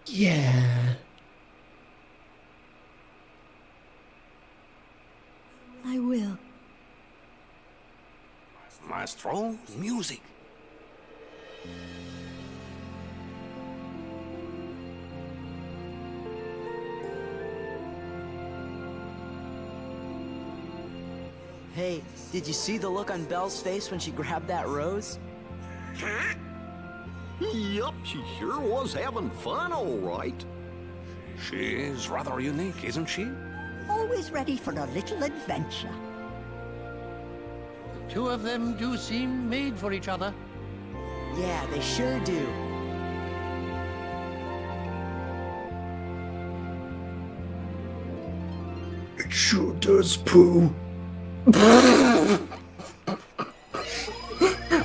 S3: Yeah.
S12: I will.
S10: Maestro, music.
S4: Hey, did you see the look on Belle's face when she grabbed that rose?
S7: Huh? Yup, she sure was having fun, all right.
S10: She is rather unique, isn't she?
S13: Always ready for a little adventure.
S14: The two of them do seem made for each other.
S4: Yeah, they sure do.
S9: It sure does, Pooh.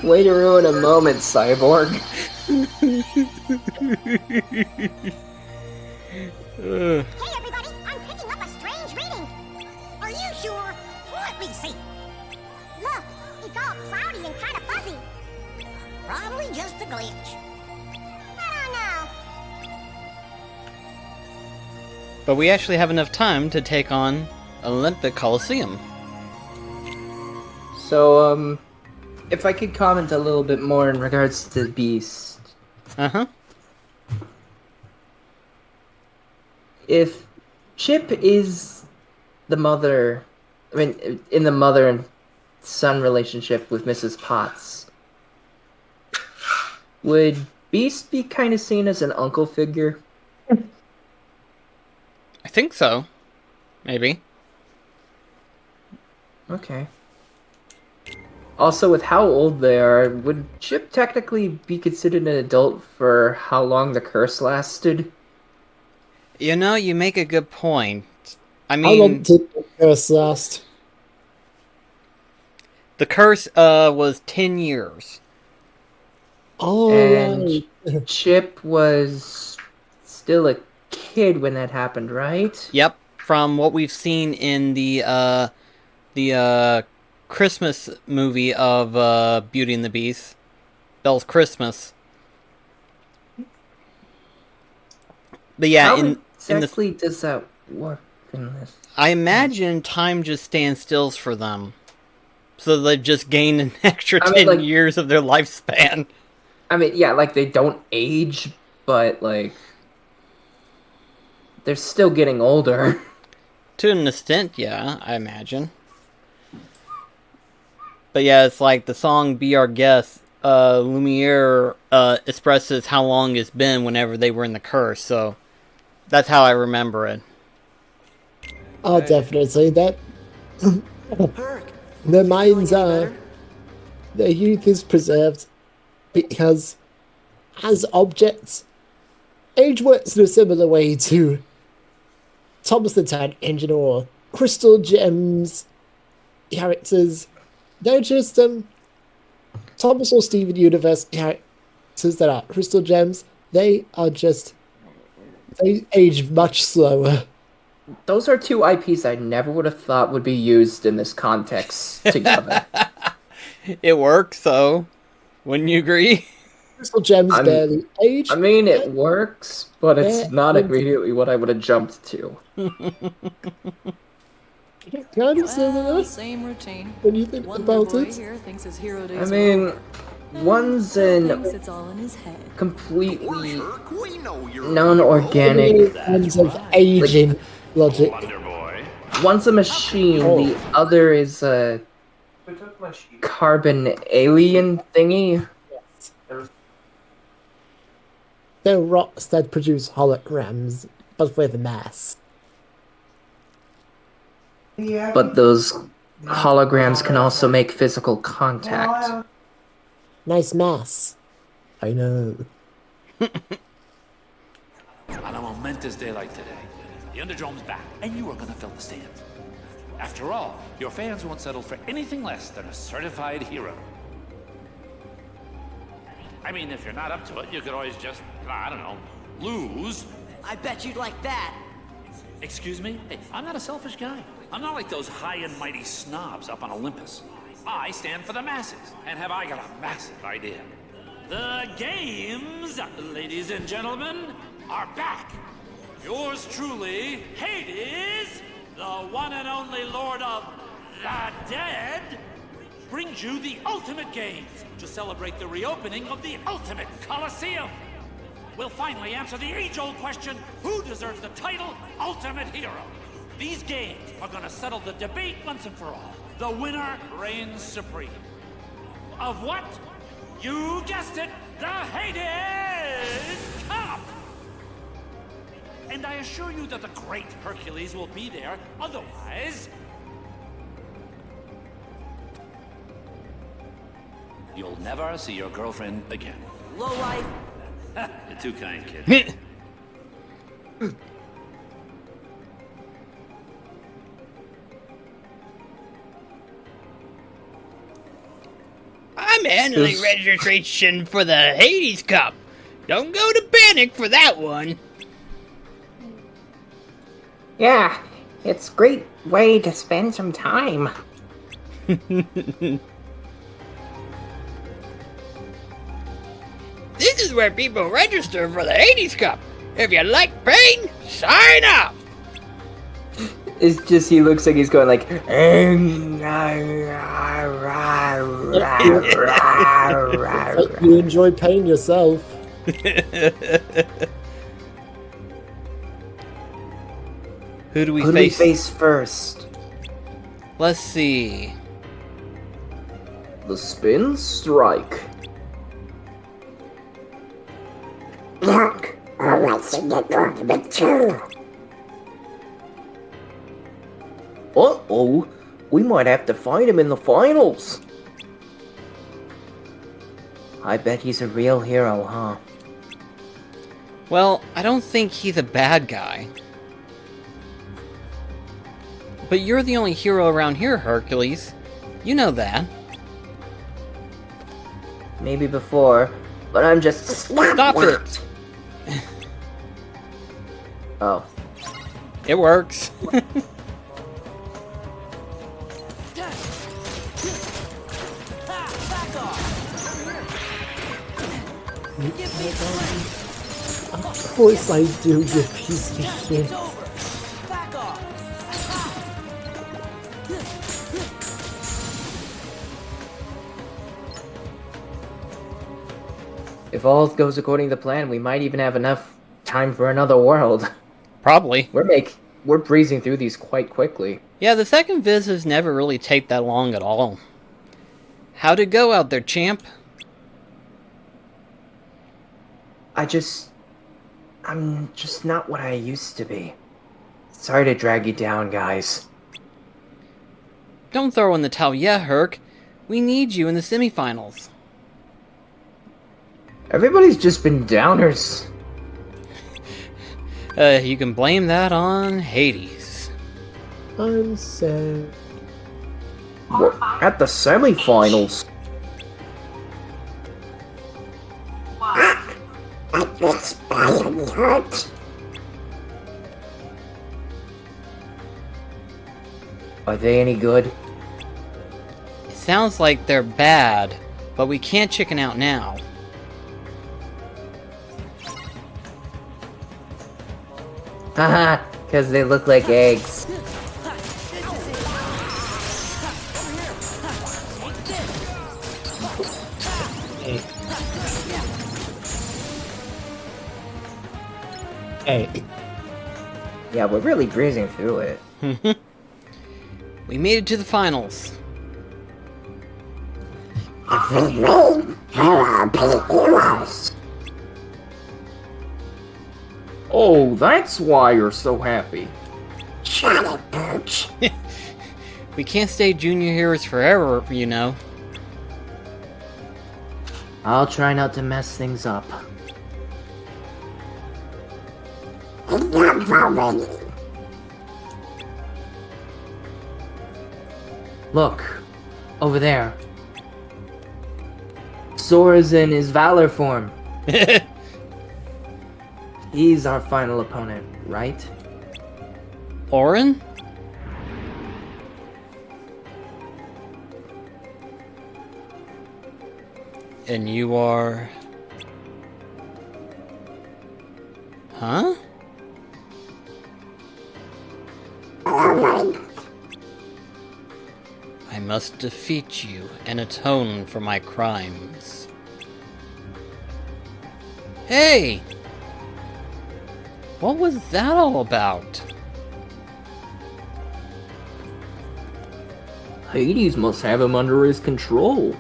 S1: Way to ruin a moment, Cyborg.
S12: Hey everybody, I'm picking up a strange reading. Are you sure? Let me see. Look, it's all cloudy and kind of fuzzy. Probably just a glitch. I don't know.
S2: But we actually have enough time to take on Olympic Coliseum.
S1: So, if I could comment a little bit more in regards to Beast.
S2: Uh-huh.
S1: If Chip is the mother, I mean, in the mother and son relationship with Mrs. Potts, would Beast be kind of seen as an uncle figure?
S2: I think so. Maybe.
S1: Okay. Also, with how old they are, would Chip technically be considered an adult for how long the curse lasted?
S2: You know, you make a good point. I
S3: How long
S2: mean,
S3: did the curse last?
S2: the curse was 10 years.
S3: Oh,
S1: And
S3: right.
S1: Chip was still a kid when that happened, right?
S2: Yep, from what we've seen in the Christmas movie of Beauty and the Beast, Belle's Christmas. But yeah,
S1: How
S2: in
S1: exactly does that work in this?
S2: I imagine time just stands stills for them. So they've just gained an extra 10
S1: like,
S2: years of their lifespan.
S1: I mean, yeah, like they don't age, but like they're still getting older.
S2: To an extent, yeah, I imagine. But yeah, it's like the song Be Our Guest, Lumiere expresses how long it's been whenever they were in the curse, so that's how I remember it.
S3: I'll definitely say that. Their minds are... Their youth is preserved because, as objects, age works in a similar way to Thomas the Tank Engine or Crystal Gems characters. They're just Thomas or Steven Universe characters that are Crystal Gems. They age much slower.
S1: Those are two IPs I never would have thought would be used in this context together.
S2: It works, though. Wouldn't you agree?
S3: Crystal Gems barely age.
S1: I mean, it works, but it's not immediately what I would have jumped to.
S3: Kind of similar.
S5: Same routine.
S3: When you think about it.
S5: Here thinks his hero days
S1: I mean, one's in
S5: it's all in his head.
S1: completely non-organic.
S3: Kinds of aging logic.
S1: One's a machine, the other is a carbon alien thingy.
S3: They're rocks that produce holograms, but with mass.
S1: But those holograms can also make physical contact.
S3: Nice mass. I know.
S15: On a momentous day like today, the Underdrome's back, and you are gonna fill the stands. After all, your fans won't settle for anything less than a certified hero. I mean, if you're not up to it, you could always just, I don't know, lose.
S4: I bet you'd like that.
S15: Excuse me? Hey, I'm not a selfish guy. I'm not like those high and mighty snobs up on Olympus. I stand for the masses, and have I got a massive idea. The games, ladies and gentlemen, are back. Yours truly, Hades, the one and only Lord of the Dead, brings you the Ultimate Games to celebrate the reopening of the Ultimate Coliseum. We'll finally answer the age-old question, who deserves the title Ultimate Hero? These games are gonna settle the debate once and for all. The winner reigns supreme. Of what? You guessed it, the Hades Cup! And I assure you that the great Hercules will be there, otherwise... you'll never see your girlfriend again.
S4: Lowlife.
S15: You're too kind, kid.
S16: I'm handling registration for the Hades Cup. Don't go to panic for that one.
S17: Yeah, it's a great way to spend some time.
S16: This is where people register for the Hades Cup. If you like pain, sign up.
S1: It's just he looks like he's going like.
S3: You enjoy pain yourself.
S2: Who do we
S1: Who
S2: face?
S1: do we face first?
S2: Let's see.
S1: The Spin Strike.
S17: Look, I want to get ultimate too.
S1: Uh-oh, we might have to fight him in the finals. I bet he's a real hero, huh?
S2: Well, I don't think he's a bad guy. But you're the only hero around here, Hercules. You know that.
S1: Maybe before, but I'm just...
S2: Stop it!
S1: Oh.
S2: It works.
S3: Of course I do, you piece of shit.
S1: If all goes according to plan, we might even have enough time for another world.
S2: Probably.
S1: We're breezing through these quite quickly.
S2: Yeah, the second visits never really take that long at all. How'd it go out there, champ?
S1: I'm just not what I used to be. Sorry to drag you down, guys.
S2: Don't throw in the towel yet, Herc. We need you in the semifinals.
S1: Everybody's just been downers.
S2: You can blame that on Hades.
S3: I'm sad.
S1: We're at the semifinals.
S12: That's badly hurt.
S1: Are they any good?
S2: It sounds like they're bad, but we can't chicken out now.
S1: Haha, because they look like eggs.
S3: Hey.
S1: Yeah, we're really breezing through it.
S2: We made it to the finals.
S12: If we win, we'll be heroes.
S1: Oh, that's why you're so happy.
S12: Shut it, Pooch.
S2: We can't stay junior heroes forever, you know.
S1: I'll try not to mess things up.
S12: Enough already.
S1: Look, over there. Sora's in his Valor form. He's our final opponent, right?
S2: Orin? And you are... Huh? I must defeat you and atone for my crimes. Hey! What was that all about?
S1: Hades must have him under his control.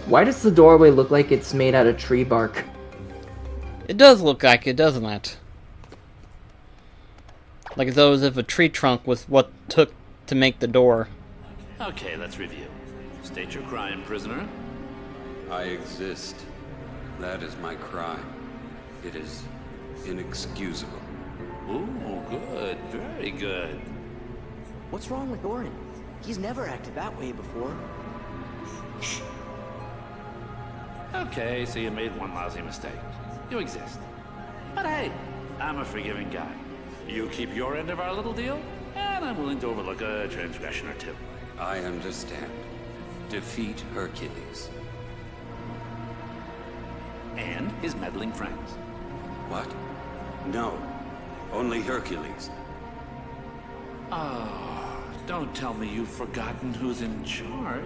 S1: Why does the doorway look like it's made out of tree bark?
S2: It does look like it, doesn't it? Like as though as if a tree trunk was what took to make the door.
S15: Okay, let's review. State your crime, prisoner.
S18: I exist. That is my crime. It is inexcusable.
S15: Ooh, good. Very good.
S4: What's wrong with Orin? He's never acted that way before.
S15: Okay, so you made one lousy mistake. You exist. But hey, I'm a forgiving guy. You keep your end of our little deal, and I'm willing to overlook a transgression or two.
S18: I understand. Defeat Hercules.
S15: And his meddling friends.
S18: What? No. Only Hercules.
S15: Oh, don't tell me you've forgotten who's in charge.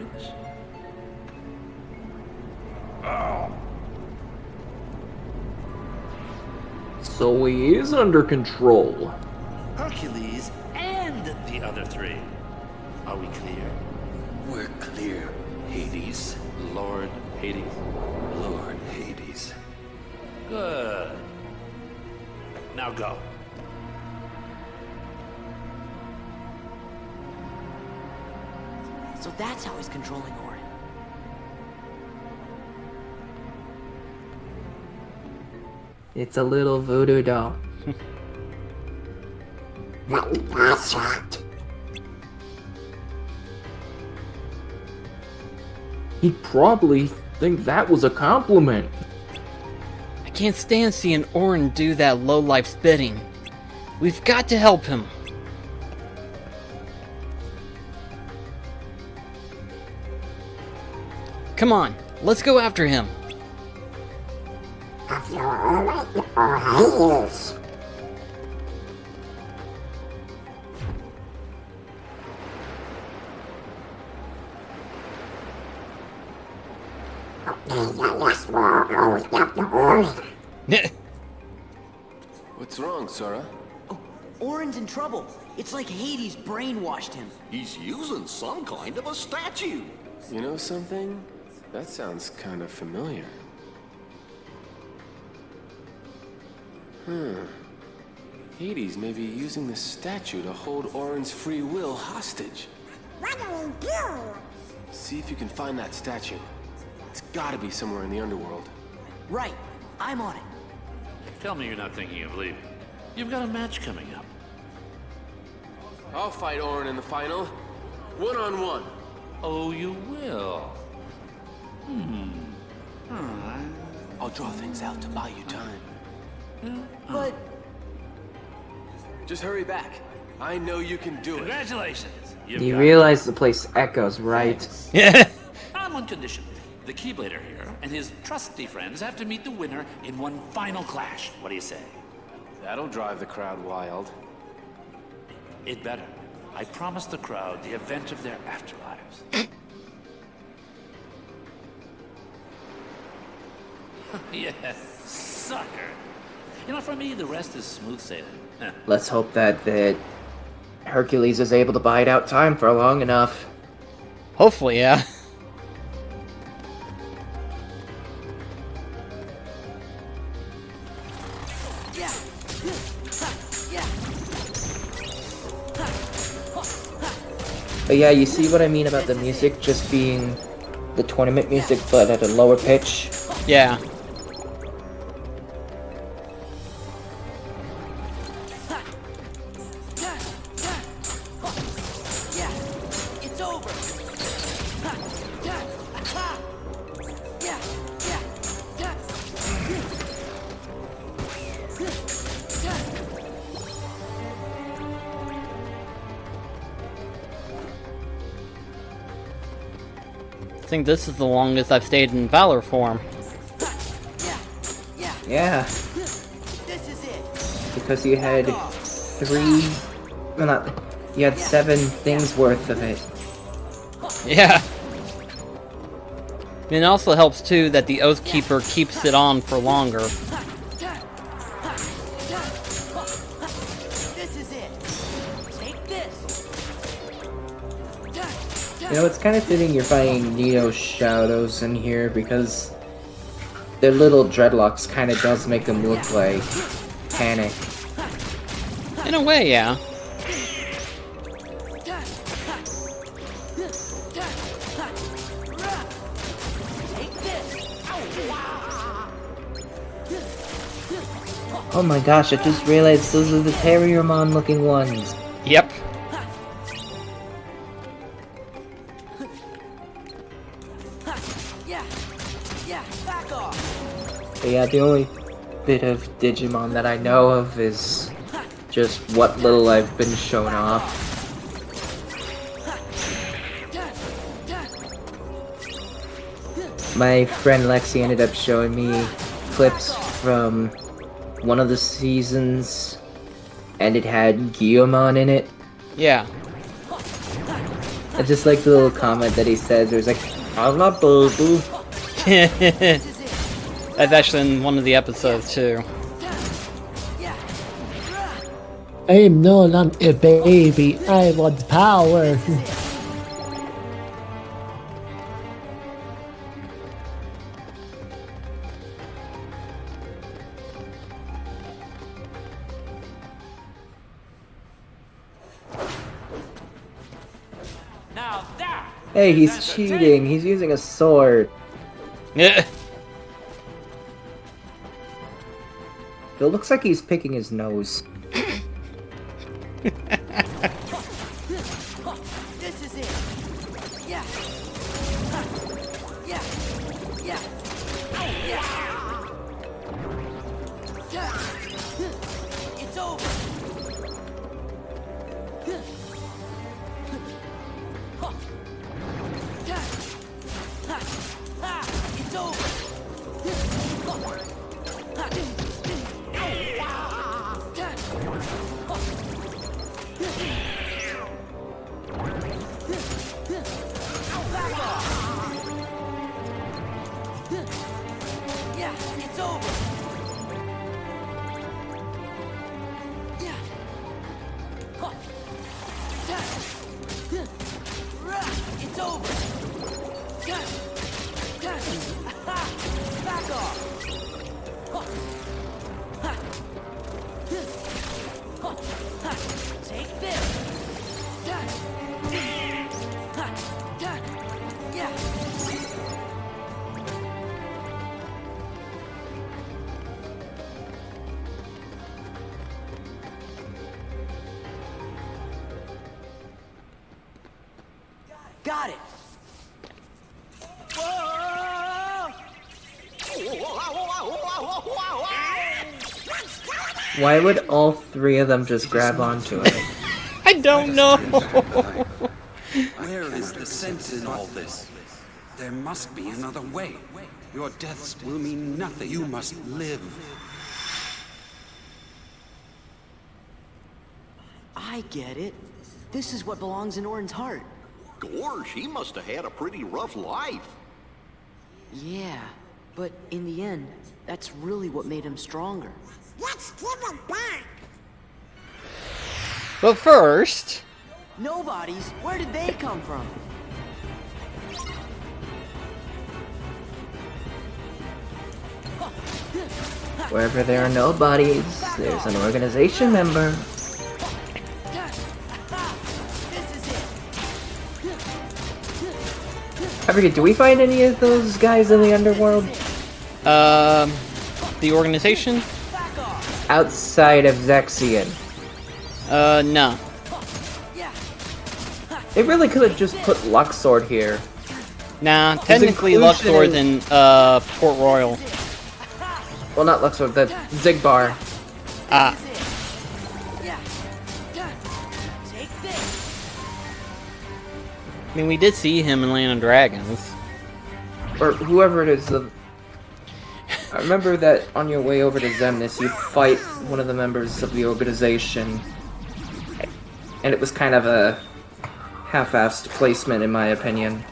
S1: So he is under control.
S15: Hercules and the other three. Are we clear?
S18: We're clear, Hades.
S15: Lord Hades.
S18: Lord Hades.
S15: Good. Now go.
S4: So that's how he's controlling Orin.
S1: It's a little voodoo doll.
S12: That's right.
S1: He'd probably think that was a compliment.
S2: I can't stand seeing Orin do that low-life spitting. We've got to help him. Come on, let's go after him.
S12: After Orin or Hades.
S19: What's wrong, Sora?
S4: Orin's in trouble. It's like Hades brainwashed him.
S7: He's using some kind of a statue.
S19: You know something? That sounds kind of familiar. Hades may be using the statue to hold Orin's free will hostage.
S12: What do we do?
S19: See if you can find that statue. It's gotta be somewhere in the underworld.
S4: Right. I'm on it.
S15: Tell me you're not thinking of leaving. You've got a match coming up.
S19: I'll fight Orin in the final. One-on-one.
S15: Oh, you will?
S19: I'll draw things out to buy you time.
S4: But...
S19: Just hurry back. I know you can do it.
S15: Congratulations.
S1: You realize the place echoes, right?
S15: Yeah. On one condition. The Keyblader here and his trusty friends have to meet the winner in one final clash. What do you say?
S19: That'll drive the crowd wild.
S15: It better. I promised the crowd the event of their afterlives. Yes, sucker. You know, for me, the rest is smooth sailing.
S1: Let's hope that Hercules is able to bide out time for long enough.
S2: Hopefully, yeah.
S1: But yeah, you see what I mean about the music just being the tournament music, but at a lower pitch?
S2: Yeah.
S4: It's over.
S2: I think this is the longest I've stayed in Valor form.
S1: Yeah.
S4: This is it.
S1: Because you had you had 7 things worth of it.
S2: Yeah. And it also helps too that the Oathkeeper keeps it on for longer.
S4: This is it. Take this.
S1: You know, it's kind of fitting you're fighting Neo Shadows in here because their little dreadlocks kind of does make them look like Panic.
S2: In a way, yeah.
S1: Oh my gosh, I just realized those are the Terriermon looking ones.
S2: Yep.
S4: Back off.
S1: But yeah, the only bit of Digimon that I know of is just what little I've been shown off. My friend Lexi ended up showing me clips from one of the seasons, and it had Guillemon in it.
S2: Yeah.
S1: I just like the little comment that he says, there's like, I'm not boo-boo.
S2: That's actually in one of the episodes too.
S3: I'm no longer a baby, I want power.
S15: Now that.
S1: Hey, he's cheating. He's using a sword.
S2: Yeah.
S1: It looks like he's picking his nose.
S4: This is it. Yeah. Yeah. Yeah. Yeah. It's over. It's over. Yeah. Take this. Yeah. Got it.
S1: Why would all three of them just grab onto it?
S2: I don't know.
S18: Where is the sense in all this? There must be another way. Your deaths will mean nothing. You must live.
S4: I get it. This is what belongs in Orin's heart.
S7: Gosh, he must have had a pretty rough life.
S4: Yeah, but in the end, that's really what made him stronger.
S12: Let's give him back.
S2: But first...
S4: Nobodies? Where did they come from?
S1: Wherever there are nobodies, there's an organization member. I forget, do we find any of those guys in the underworld?
S2: The organization?
S1: Outside of Zexion.
S2: No.
S1: They really could have just put Luxord here.
S2: Nah, technically Luxor's in, Port Royal.
S1: Well, not Luxord, the Zigbar.
S2: Ah. I mean, we did see him in Land of Dragons.
S1: Or whoever it is. I remember that on your way over to Zemnis, you fight one of the members of the organization. And it was kind of a half-assed placement, in my opinion.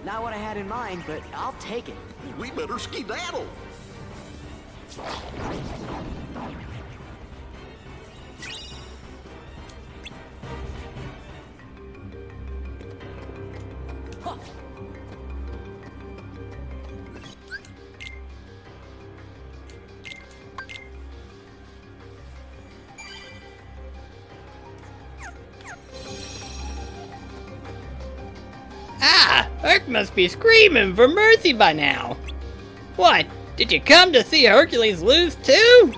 S4: Not what I had in mind, but I'll take it.
S7: We better skedaddle.
S16: Ah, Herc must be screaming for mercy by now. What? Did you come to see Hercules lose too?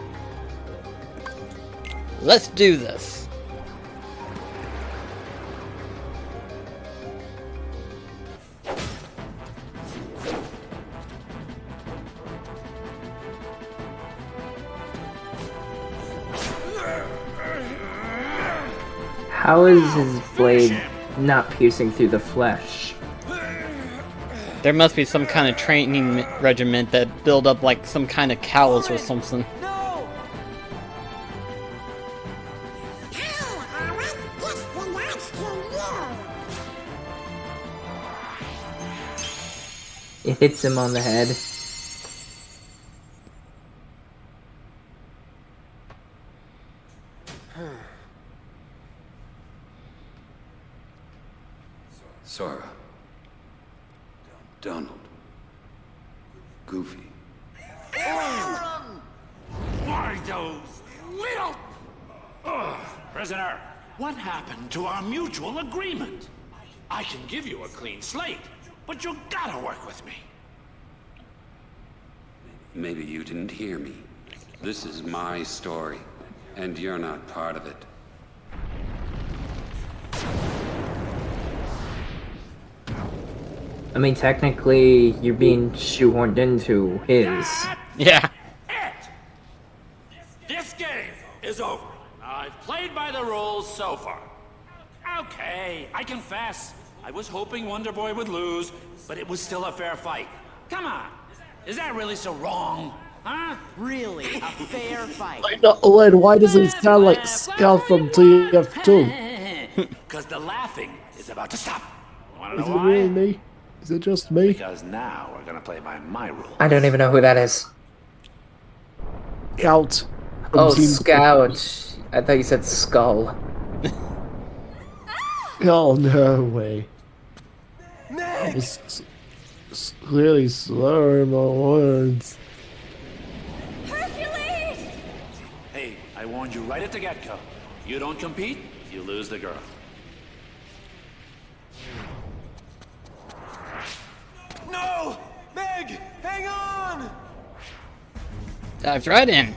S16: Let's do this.
S1: How is his blade not piercing through the flesh?
S2: There must be some kind of training regiment that build up like some kind of callus or something.
S1: It hits him on the head.
S18: Sora. Donald. Goofy.
S15: Why those little... Ugh. Prisoner, what happened to our mutual agreement? I can give you a clean slate, but you gotta work with me.
S18: Maybe you didn't hear me. This is my story, and you're not part of it.
S1: I mean, technically, you're being shoehorned into his.
S2: Yeah.
S15: This game is over. I've played by the rules so far. Okay, I confess. I was hoping Wonder Boy would lose, but it was still a fair fight. Come on. Is that really so wrong? Huh?
S4: Really, a fair fight.
S3: Len, why does it sound like Scal from TF2?
S15: Because the laughing is about to stop. Wanna
S3: Is
S15: know
S3: it
S15: why?
S3: really me? Is it just me?
S15: Because now we're gonna play by my rules.
S1: I don't even know who that is.
S3: Scout.
S1: Oh, Scout. I thought you said Skull.
S3: Oh, no way. I was clearly slurring my words.
S12: Hercules!
S15: Hey, I warned you right at the get-go. You don't compete, you lose the girl.
S8: No! Meg! Hang on!
S16: Dives right in.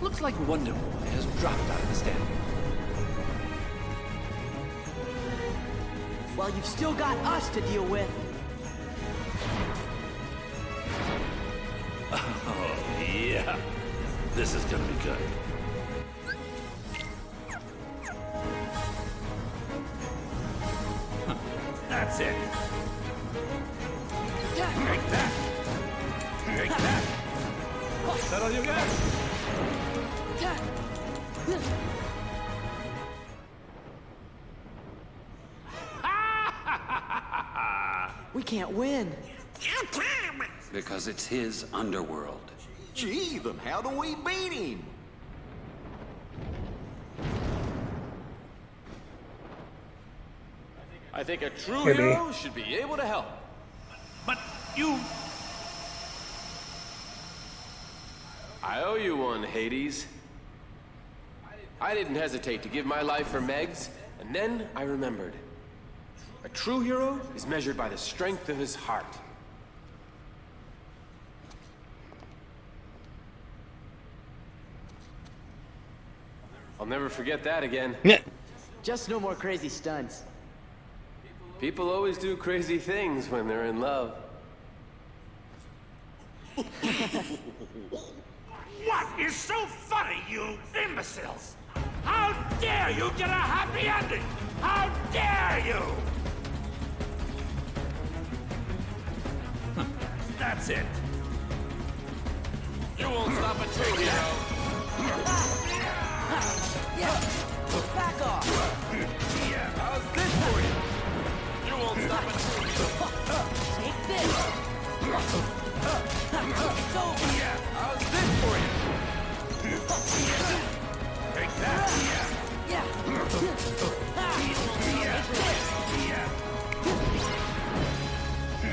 S15: Looks like Wonder Boy has dropped out of the standing.
S4: Well, you've still got us to deal with.
S15: Oh, yeah. This is gonna be good. That's it. Take that. Take that. Is that all you got?
S4: We can't win.
S18: Because it's his underworld.
S7: Gee, then how do we beat him?
S19: I think a true
S1: Maybe.
S19: hero should be able to help.
S15: But you...
S19: I owe you one, Hades. I didn't hesitate to give my life for Meg's, and then I remembered. A true hero is measured by the strength of his heart. I'll never forget that again.
S4: Just no more crazy stunts.
S19: People always do crazy things when they're in love.
S15: What is so funny, you imbeciles? How dare you get a happy ending? How dare you? That's it.
S19: You won't stop a true hero.
S4: Back off.
S19: Yeah, how's this for you? You won't stop a true hero.
S4: Take this. It's over.
S19: Yeah, how's this for you?
S15: Take that.
S4: Yeah.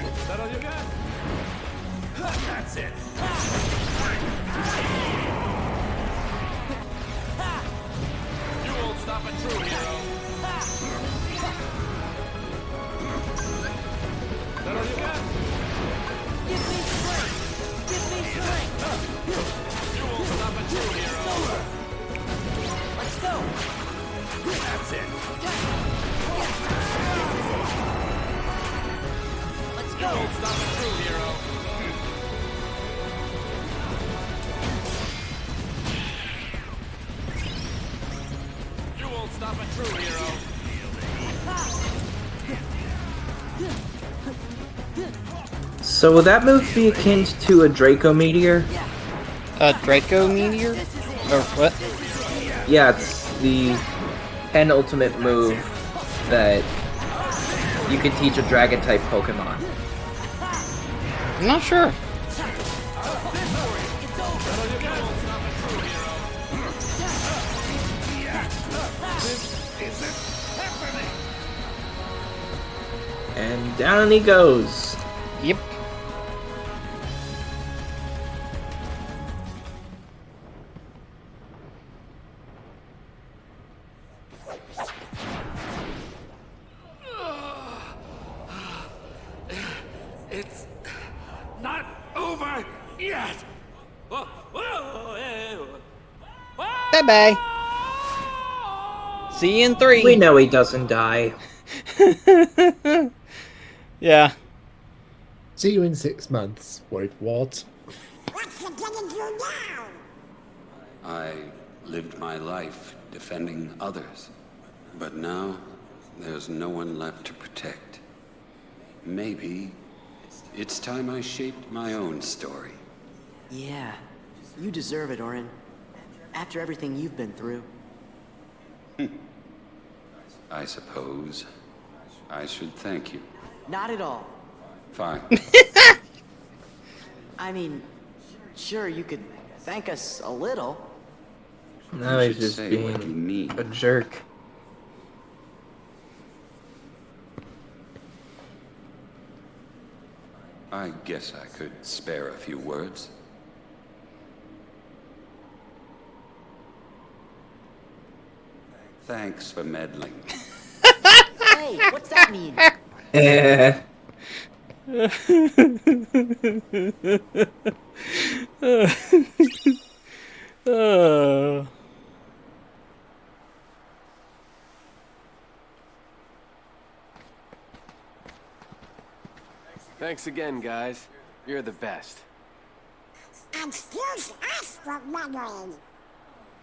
S15: Is that all you got? That's it.
S19: You won't stop a true hero.
S15: Is that all you got?
S4: Give me strength. Give me strength.
S19: You won't stop a true hero.
S4: Let's go.
S15: That's it.
S4: Let's
S19: You
S4: go.
S19: won't stop a true hero. You won't stop a true hero.
S1: So would that move be akin to a Draco Meteor?
S16: A Draco Meteor? Or what?
S1: Yeah, it's the penultimate move that you can teach a Dragon-type Pokemon.
S16: I'm not sure.
S1: And down he goes.
S16: Yep.
S15: It's not over yet.
S16: Bye-bye. See you in 3.
S1: We know he doesn't die.
S16: Yeah.
S3: See you in 6 months. Wait, what?
S12: What's he gonna do now?
S18: I lived my life defending others. But now, there's no one left to protect. Maybe it's time I shaped my own story.
S4: Yeah. You deserve it, Orin. After everything you've been through.
S18: I suppose I should thank you.
S4: Not at all.
S18: Fine.
S4: I mean, sure, you could thank us a little.
S1: No,
S18: You
S1: he's
S18: should
S1: just
S18: say what you
S1: being
S18: mean.
S1: a jerk.
S18: I guess I could spare a few words. Thanks for meddling.
S4: Hey, what's that mean?
S19: Thanks again, guys. You're the best.
S12: Excuse us for meddling.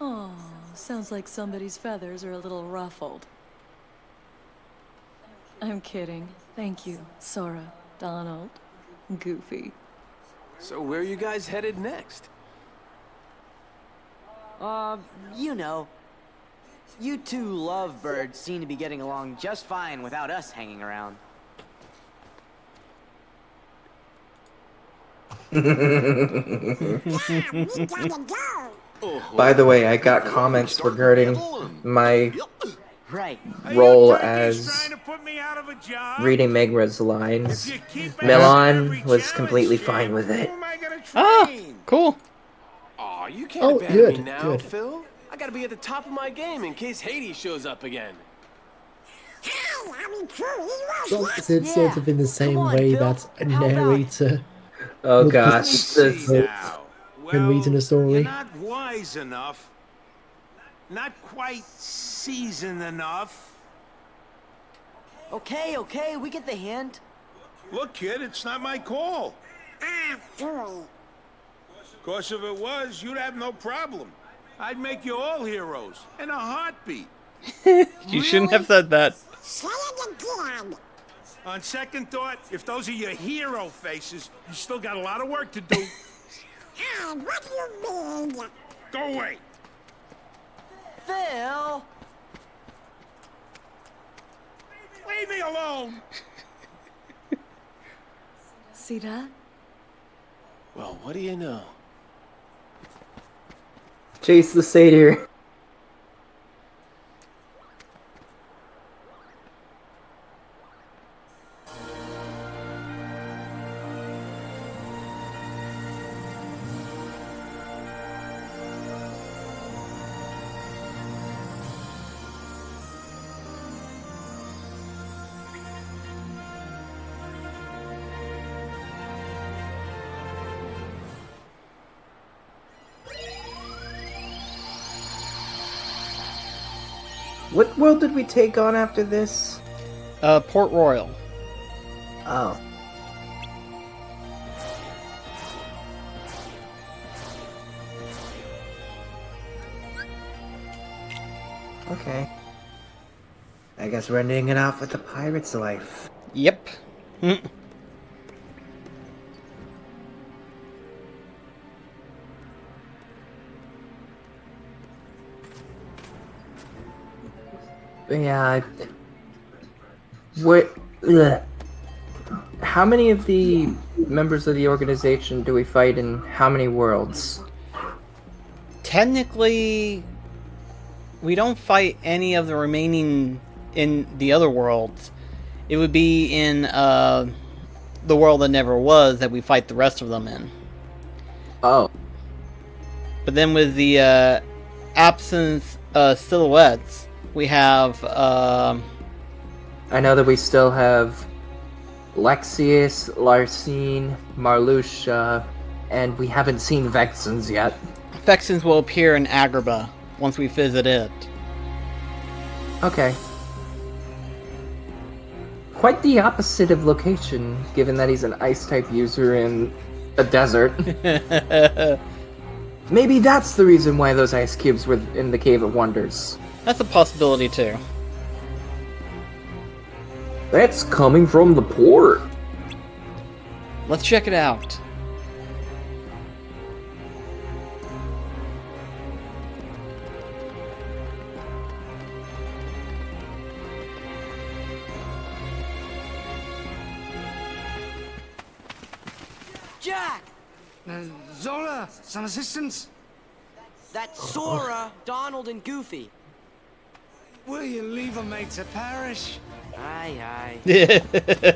S20: Oh, sounds like somebody's feathers are a little ruffled. I'm kidding. Thank you, Sora, Donald, Goofy.
S19: So where are you guys headed next?
S4: You know. You two lovebirds seem to be getting along just fine without us hanging around.
S1: By the way, I got comments regarding my
S4: Right.
S1: role as reading Megra's lines. Milan was completely fine with it.
S16: Ah, cool.
S19: Aw, you can't abandon me now, Phil. I gotta be at the top of my game in case Hades shows up again.
S3: Well, is it sort of in the same way that a narrator
S1: Oh
S3: would
S1: gosh,
S3: put
S1: this
S3: when reading a story?
S9: You're not wise enough. Not quite seasoned enough.
S4: Okay, okay, we get the hint.
S9: Look, kid, it's not my call. Of course, if it was, you'd have no problem. I'd make you all heroes in a heartbeat.
S16: You shouldn't have said that.
S12: Say it again.
S9: On second thought, if those are your hero faces, you still got a lot of work to do.
S12: And what do you mean?
S9: Go away.
S4: Phil!
S9: Leave me alone.
S20: See that?
S19: Well, what do you know?
S1: Chase the satyr. What world did we take on after this?
S16: Port Royal.
S1: Oh. Okay. I guess we're ending it off with the pirate's life.
S16: Yep.
S1: Yeah. What? Ugh. How many of the members of the organization do we fight in how many worlds?
S16: Technically, we don't fight any of the remaining in the other worlds. It would be in the world that never was that we fight the rest of them in.
S1: Oh.
S16: But then with the absence silhouettes, we have...
S1: I know that we still have Lexius, Larcene, Marluxia, and we haven't seen Vexens yet.
S16: Vexens will appear in Agrabah once we visit it.
S1: Okay. Quite the opposite of location, given that he's an ice-type user in a desert. Maybe that's the reason why those ice cubes were in the Cave of Wonders.
S16: That's a possibility, too.
S1: That's coming from the port.
S16: Let's check it out.
S4: Jack!
S8: Zola, some assistance?
S4: That's Sora, Donald, and Goofy.
S8: Will you leave a mate to perish?
S4: Aye,
S16: aye.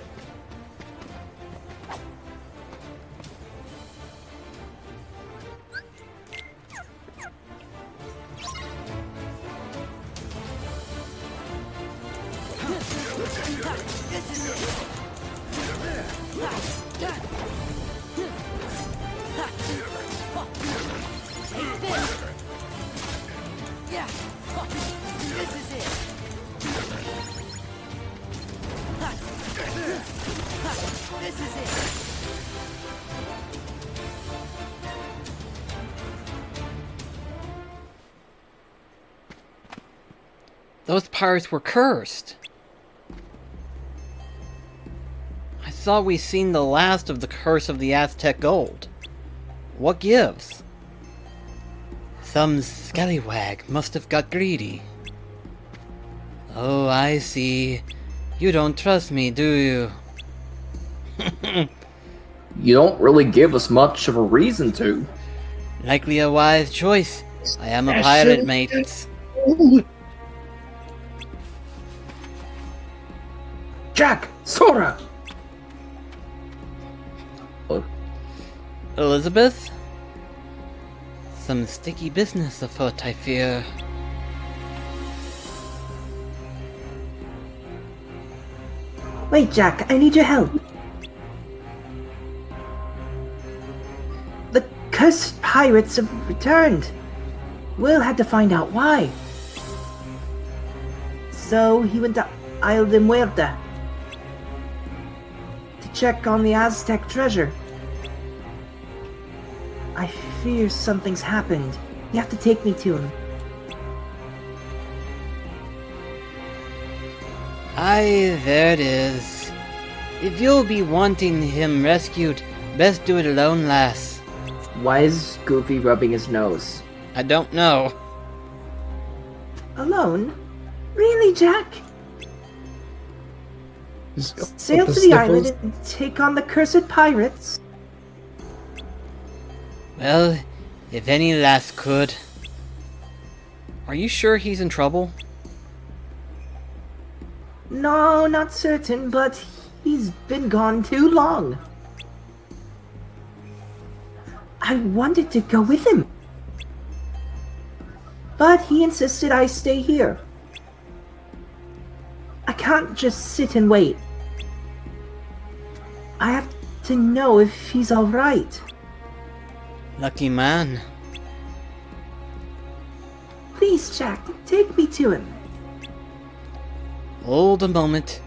S16: Those pirates were cursed. I thought we seen the last of the curse of the Aztec gold. What gives? Some scallywag must have got greedy. Oh, I see. You don't trust me, do you?
S1: You don't really give us much of a reason to.
S16: Likely a wise choice. I am a pirate, mates.
S1: Jack! Sora!
S16: Elizabeth? Some sticky business afoot, I fear.
S17: Wait, Jack, I need your help. The cursed pirates have returned. Will had to find out why. So he went to Isla de Muerta to check on the Aztec treasure. I fear something's happened. You have to take me to him.
S16: Aye, there it is. If you'll be wanting him rescued, best do it alone, lass.
S1: Why is Goofy rubbing his nose?
S16: I don't know.
S17: Alone? Really, Jack? Sail to the
S3: sniffles.
S17: island and take on the cursed pirates?
S16: Well, if any lass could. Are you sure he's in trouble?
S17: No, not certain, but he's been gone too long. I wanted to go with him, but he insisted I stay here. I can't just sit and wait. I have to know if he's alright.
S16: Lucky man.
S17: Please, Jack, take me to him.
S16: Hold a moment.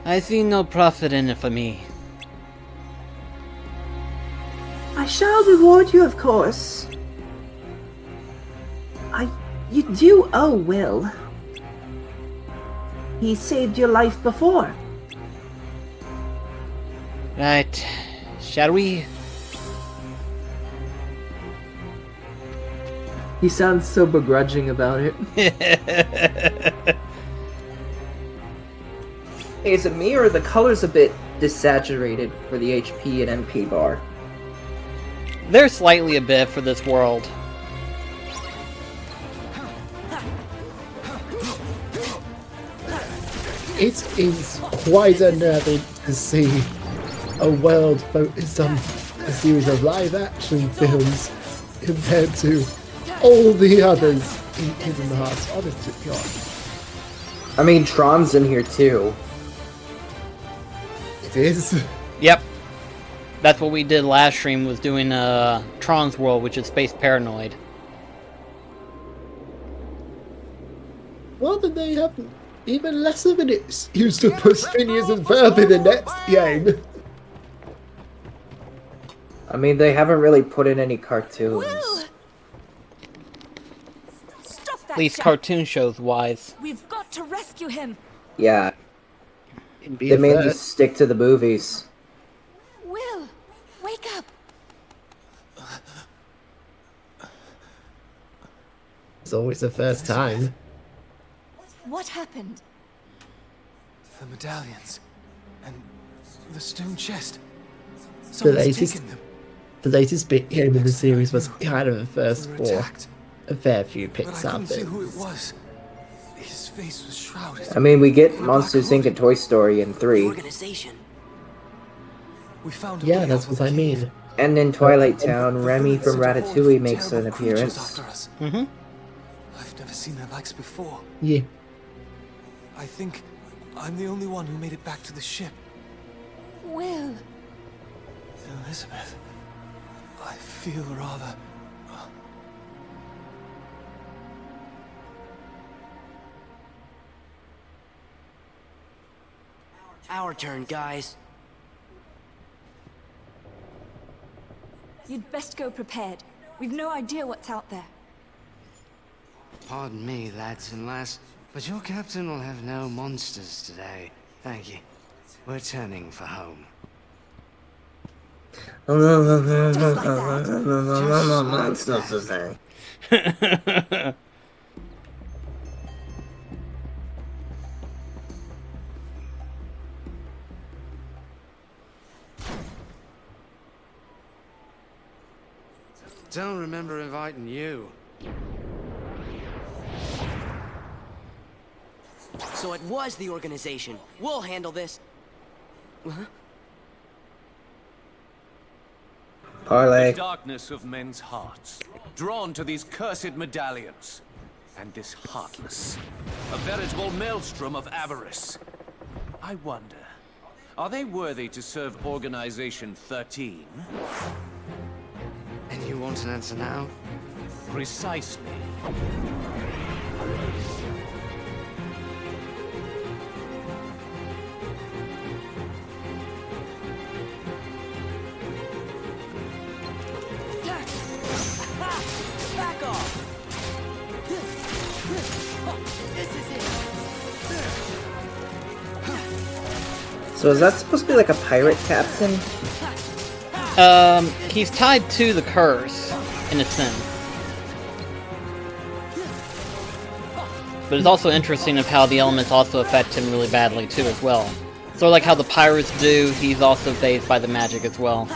S16: I see no profit in it for me.
S17: I shall reward you, of course. You do owe Will. He saved your life before.
S16: Right. Shall we?
S1: He sounds so begrudging about it. Hey, is it me or the color's a bit desaturated for the HP and MP bar?
S16: They're slightly a bit for this world.
S3: It is quite unnerving to see a world focused on a series of live-action films compared to all the others in Kingdom Hearts. Honest to God.
S1: I mean, Tron's in here too.
S3: It is.
S16: Yep. That's what we did last stream, was doing Tron's World, which is Space Paranoid.
S3: Well, then they have even less of an excuse to put Phineas and Ferb in the next game.
S1: I mean, they haven't really put in any cartoons.
S16: At least cartoon shows wise.
S20: We've got to rescue him.
S1: Yeah. They mainly stick to the movies.
S20: Will, wake up.
S3: It's always the first time.
S20: What happened?
S21: The medallions and the stone chest.
S3: The latest bit game in the series was kind of a first for a fair few Pixar
S21: See who it
S3: things.
S21: was. His face was shrouded.
S1: I mean, we get Monsters Inc. and Toy Story in 3.
S4: Organization.
S21: We found
S3: Yeah, that's what I mean.
S1: And in Twilight Town, Remy from Ratatouille makes an appearance.
S16: Mm-hmm.
S21: I've never seen their likes before.
S3: Yeah.
S21: I think I'm the only one who made it back to the ship.
S20: Will.
S21: Elizabeth, I feel rather...
S4: Our turn, guys.
S20: You'd best go prepared. We've no idea what's out there.
S11: Pardon me, lads and lass, but your captain will have no monsters today. Thank you. We're turning for home. Don't remember inviting you.
S4: So it was the organization. We'll handle this. Huh?
S1: Parlay.
S22: The darkness of men's hearts, drawn to these cursed medallions, and this heartless, a veritable maelstrom of avarice. I wonder, are they worthy to serve Organization 13?
S11: And you want an answer now?
S22: Precisely.
S4: Back off! This is it!
S1: So is that supposed to be like a pirate captain?
S16: He's tied to the curse, in a sense. But it's also interesting of how the elements also affect him really badly too as well. So like how the pirates do, he's also phased by the magic as well.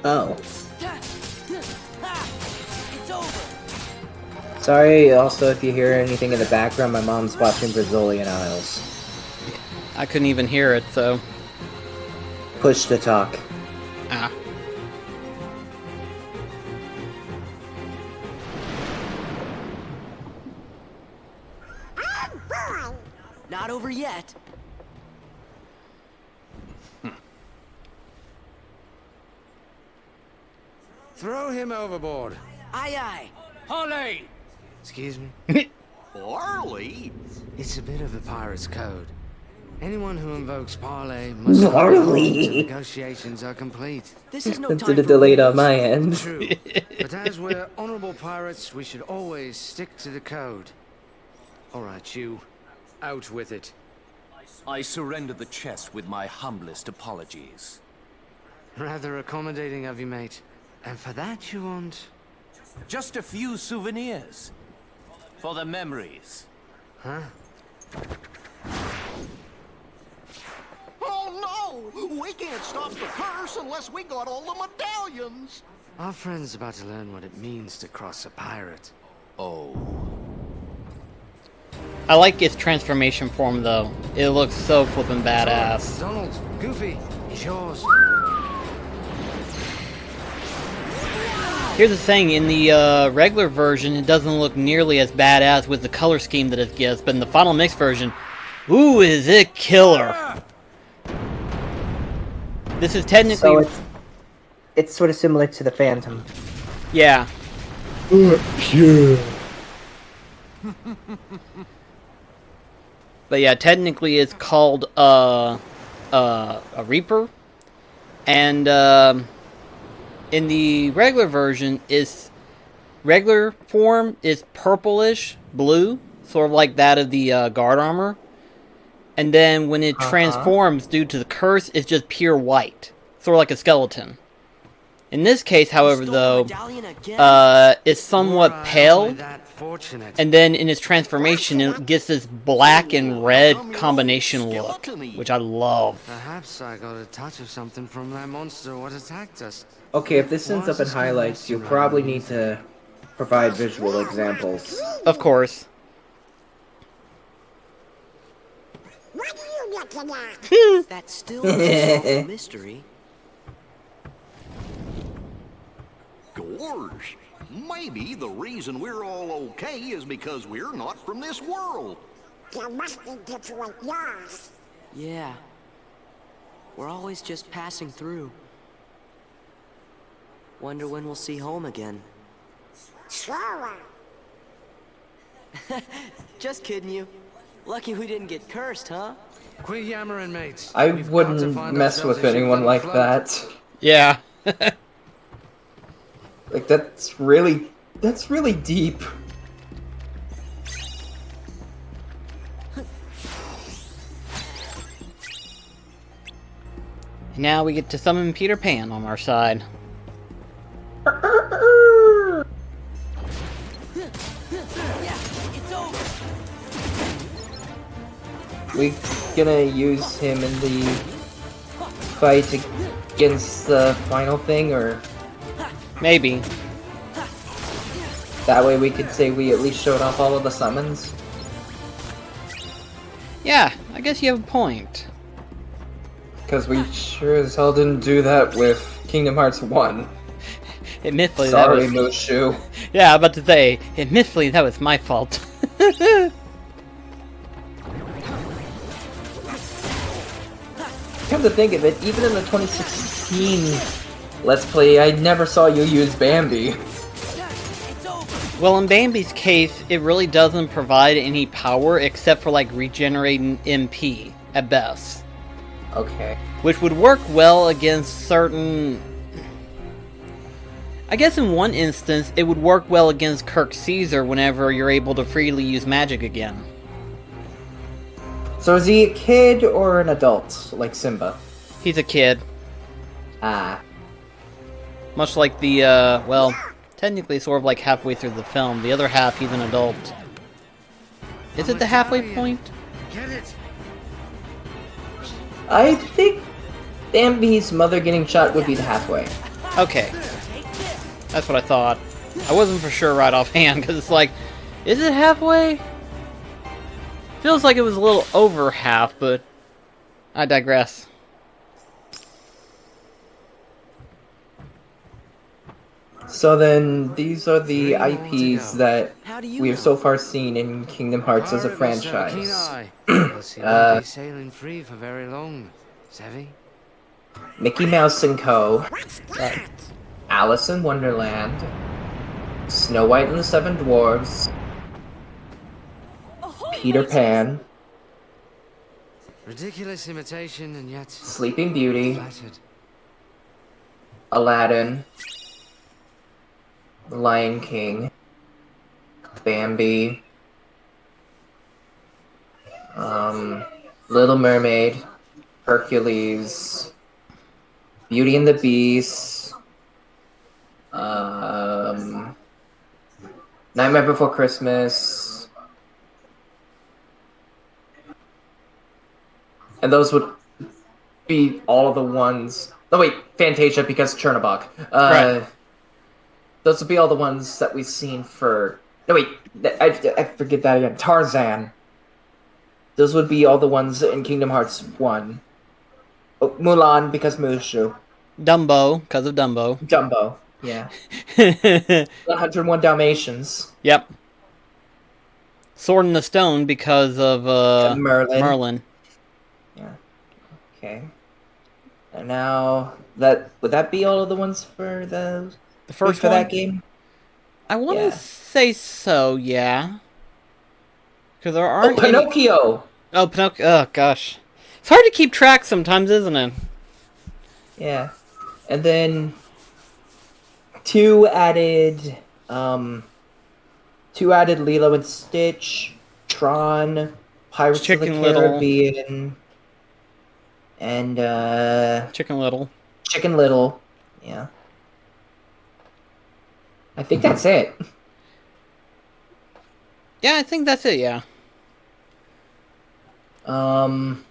S1: Oh. Sorry also if you hear anything in the background, my mom's watching Brazilian Isles.
S16: I couldn't even hear it, so...
S1: Push to talk.
S16: Ah.
S4: Not over yet.
S11: Throw him overboard.
S4: Aye, aye.
S22: Harley!
S11: Excuse me?
S7: Harley?
S11: It's a bit of the pirate's code. Anyone who invokes parley must
S1: Harley.
S11: negotiations are complete.
S4: This is no
S1: That's
S4: time
S1: a
S4: for
S1: delayed on my end.
S11: True. But as we're honorable pirates, we should always stick to the code. Alright, you. Out with it.
S22: I surrender the chest with my humblest apologies.
S11: Rather accommodating of you, mate. And for that you want...
S22: Just a few souvenirs. For the memories.
S11: Huh?
S7: Oh no! We can't stop the curse unless we got all the medallions!
S11: Our friend's about to learn what it means to cross a pirate.
S22: Oh.
S16: I like its transformation form though. It looks so flippin' badass.
S11: Donald, Goofy, it's yours.
S16: Here's the thing, in the regular version, it doesn't look nearly as badass with the color scheme that it gives, but in the Final Mix version, ooh, is it killer! This is technically...
S1: So it's sort of similar to the Phantom.
S16: Yeah.
S1: Yeah.
S16: But yeah, technically it's called a Reaper, and in the regular version, its regular form is purplish blue, sort of like that of the guard armor. And then when it transforms due to the curse, it's just pure white, sort of like a skeleton. In this case, however, though, it's somewhat pale, and then in its transformation, it gets this black and red combination look, which I love.
S11: Perhaps I got a touch of something from that monster what attacked us.
S1: Okay, if this ends up in highlights, you'll probably need to provide visual examples.
S16: Of course.
S12: What do you get to that?
S4: That's still a mystery.
S7: Gorge, maybe the reason we're all okay is because we're not from this world.
S12: You must need to drink yours.
S4: Yeah. We're always just passing through. Wonder when we'll see home again.
S12: Sure.
S4: Just kidding you. Lucky we didn't get cursed, huh?
S11: Quit yammering, mates.
S1: I
S11: We've got to
S1: wouldn't
S11: find
S1: mess
S11: ourselves
S1: with
S11: a ship
S1: anyone
S11: that'll
S1: like
S11: float.
S1: that.
S16: Yeah.
S1: Like, that's really deep.
S16: Now we get to summon Peter Pan on our side.
S1: We gonna use him in the fight against the final thing, or
S16: maybe
S1: that way we could say we at least showed off all of the summons?
S16: Yeah, I guess you have a point.
S1: Because we sure as hell didn't do that with Kingdom Hearts 1.
S16: Admittedly,
S1: sorry,
S16: that was...
S1: Mushu.
S16: Yeah, I'm about to say, admittedly, that was my fault.
S1: Come to think of it, even in the 2016 Let's Play, I never saw you use Bambi.
S16: Well, in Bambi's case, it really doesn't provide any power except for, like, regenerating MP, at best.
S1: Okay.
S16: Which would work well against certain... I guess in one instance, it would work well against Kirk Caesar whenever you're able to freely use magic again.
S1: So is he a kid or an adult, like Simba?
S16: He's a kid.
S1: Ah.
S16: Much like the, well, technically sort of like halfway through the film. The other half, he's an adult. Is it the halfway point?
S11: Get it?
S1: I think Bambi's mother getting shot would be the halfway.
S16: Okay. That's what I thought. I wasn't for sure right offhand, because it's like, is it halfway? Feels like it was a little over half, but I digress.
S1: So then, these are the IPs that we have so far seen in Kingdom Hearts as a franchise.
S11: Won't be sailing free for very long, Savvy?
S1: Mickey Mouse and Co. Alice in Wonderland. Snow White and the Seven Dwarfs. Peter Pan.
S11: Ridiculous imitation and yet...
S1: Sleeping Beauty.
S11: Flattered.
S1: Aladdin. The Lion King. Bambi. Little Mermaid. Hercules. Beauty and the Beast. Nightmare Before Christmas. And those would be all of the ones... Oh wait, Fantasia because Chernobog.
S16: Right.
S1: Those would be all the ones that we've seen for... No wait, I forget that again. Tarzan. Those would be all the ones in Kingdom Hearts 1. Oh, Mulan because Mushu.
S16: Dumbo, because of Dumbo.
S1: Dumbo, yeah. 101 Dalmatians.
S16: Yep. Sword in the Stone because of Merlin.
S1: Yeah. Okay. And now would that be all of the ones for the
S16: first
S1: for
S16: one?
S1: that game?
S16: I want to say so, yeah. Because there aren't
S1: Pinocchio.
S16: Oh, Pinocchio. Oh gosh, it's hard to keep track sometimes, isn't it?
S1: Yeah. And then two added Lilo and Stitch, Tron, Pirates of the Caribbean, and
S16: Chicken Little.
S1: Chicken Little. Yeah. I think that's it.
S16: Yeah, I think that's it, yeah.
S1: And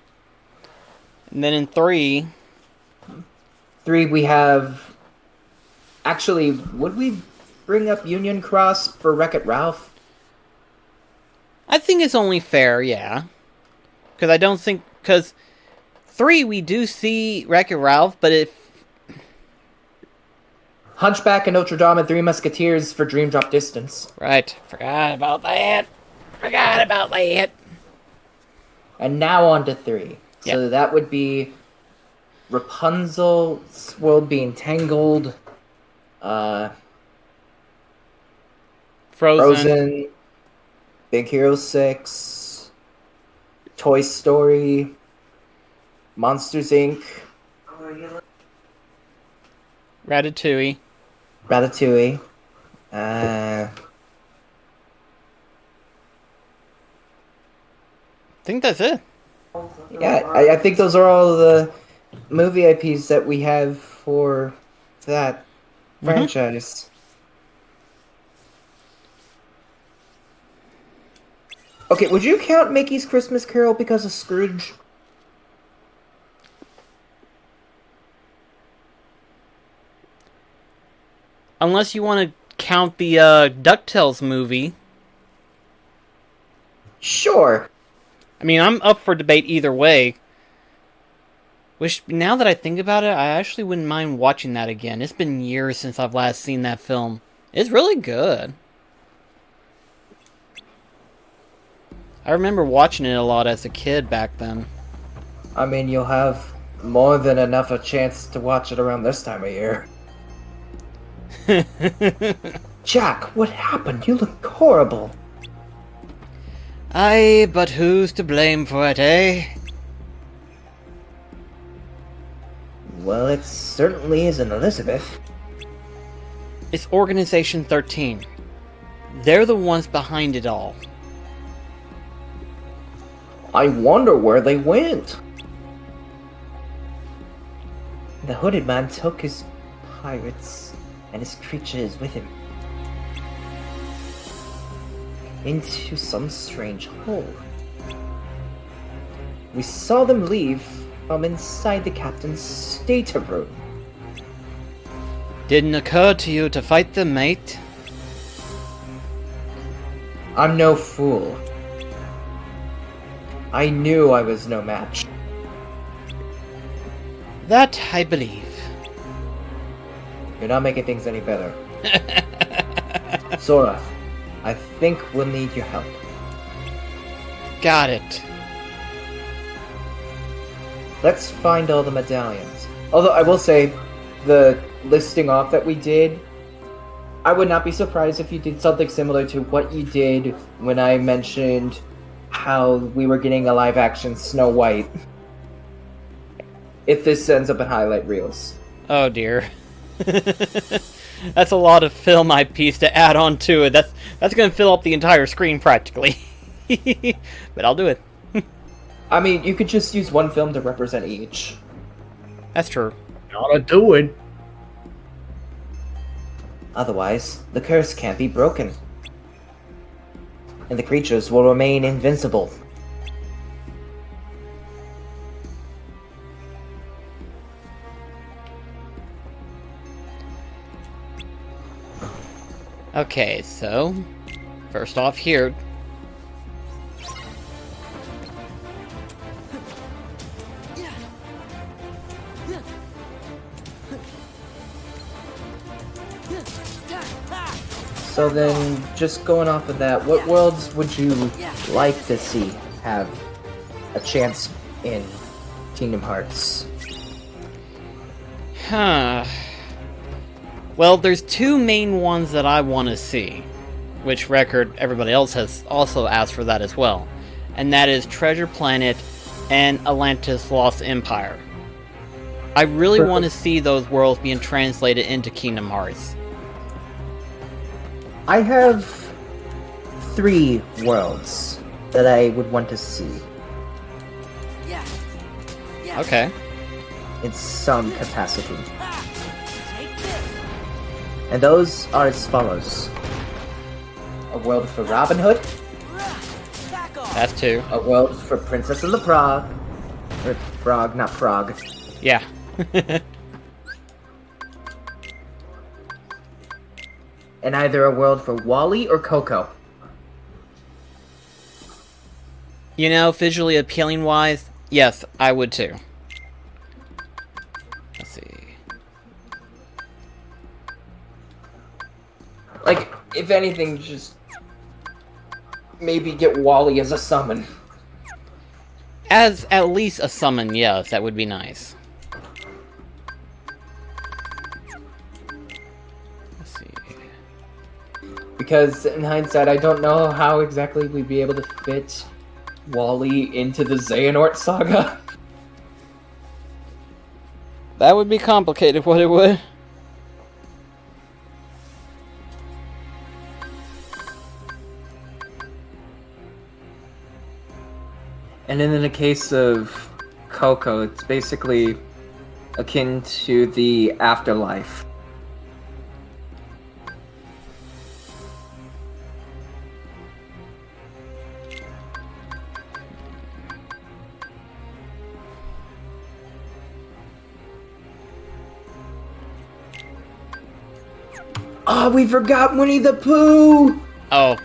S16: then in 3
S1: we have... Actually, would we bring up Union Cross for Wreck-It Ralph?
S16: I think it's only fair, yeah. Because I don't think... Because 3, we do see Wreck-It Ralph, but if...
S1: Hunchback and Notre Dame and Three Musketeers for Dream Drop Distance.
S16: Right. Forgot about that.
S1: And now on to 3.
S16: Yeah.
S1: So that would be Rapunzel's world being tangled, Frozen, Big Hero 6, Toy Story, Monsters Inc.,
S16: Ratatouille.
S1: Ratatouille,
S16: I think that's it.
S1: yeah, I think those are all the movie IPs that we have for that franchise. Okay, would you count Mickey's Christmas Carol because of Scrooge?
S16: Unless you want to count the DuckTales movie.
S1: Sure.
S16: I mean, I'm up for debate either way. Which, now that I think about it, I actually wouldn't mind watching that again. It's been years since I've last seen that film. It's really good. I remember watching it a lot as a kid back then.
S1: I mean, you'll have more than enough a chance to watch it around this time of year. Jack, what happened? You look horrible.
S16: Aye, but who's to blame for it, eh?
S1: Well, it certainly isn't Elizabeth.
S16: It's Organization 13. They're the ones behind it all.
S1: I wonder where they went. The hooded man took his pirates and his creatures with him into some strange hole. We saw them leave from inside the captain's stateroom.
S16: Didn't occur to you to fight them, mate?
S1: I'm no fool. I knew I was no match.
S16: That I believe.
S1: You're not making things any better. Sora, I think we'll need your help.
S16: Got it.
S1: Let's find all the medallions. Although I will say, the listing off that we did, I would not be surprised if you did something similar to what you did when I mentioned how we were getting a live-action Snow White. If this ends up in highlight reels.
S16: Oh dear. That's a lot of film IPs to add on to it. That's going to fill up the entire screen practically. But I'll do it.
S1: I mean, you could just use one film to represent each.
S16: That's true.
S3: Gotta do it.
S1: Otherwise, the curse can't be broken. And the creatures will remain invincible.
S16: Okay, so first off here.
S1: So then, just going off of that, what worlds would you like to see have a chance in Kingdom Hearts?
S16: Huh. Well, there's two main ones that I want to see, which record everybody else has also asked for that as well, and that is Treasure Planet and Atlantis Lost Empire. I really want to see those worlds being translated into Kingdom Hearts.
S1: I have 3 worlds that I would want to see.
S16: Okay.
S1: In some capacity. And those are as follows. A world for Robin Hood.
S16: That's 2.
S1: A world for Princess of the Prague. Or Prague, not Prague.
S16: Yeah.
S1: And either a world for Wally or Coco.
S16: You know, visually appealing wise, yes, I would too. Let's see.
S1: Like, if anything, just maybe get Wally as a summon.
S16: As at least a summon, yes, that would be nice. Let's see.
S1: Because in hindsight, I don't know how exactly we'd be able to fit Wally into the Xehanort saga.
S16: That would be complicated, what it would.
S1: And then in the case of Coco, it's basically akin to the afterlife. Oh, we forgot Winnie the Pooh!
S16: Oh.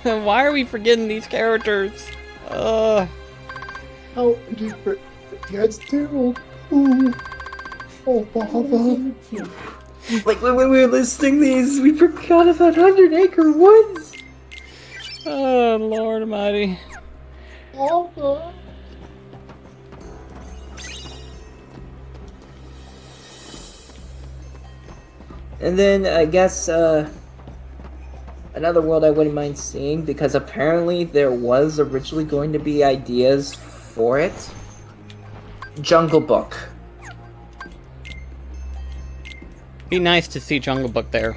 S16: Why are we forgetting these characters?
S3: Oh, KH2. Ooh. Oh, bother.
S1: Like when we were listing these, we forgot about 100 Acre Woods!
S16: Oh, Lord Almighty.
S3: Oh,
S1: And then, I guess, another world I wouldn't mind seeing, because apparently there was originally going to be ideas for it. Jungle Book.
S16: Be nice to see Jungle Book there.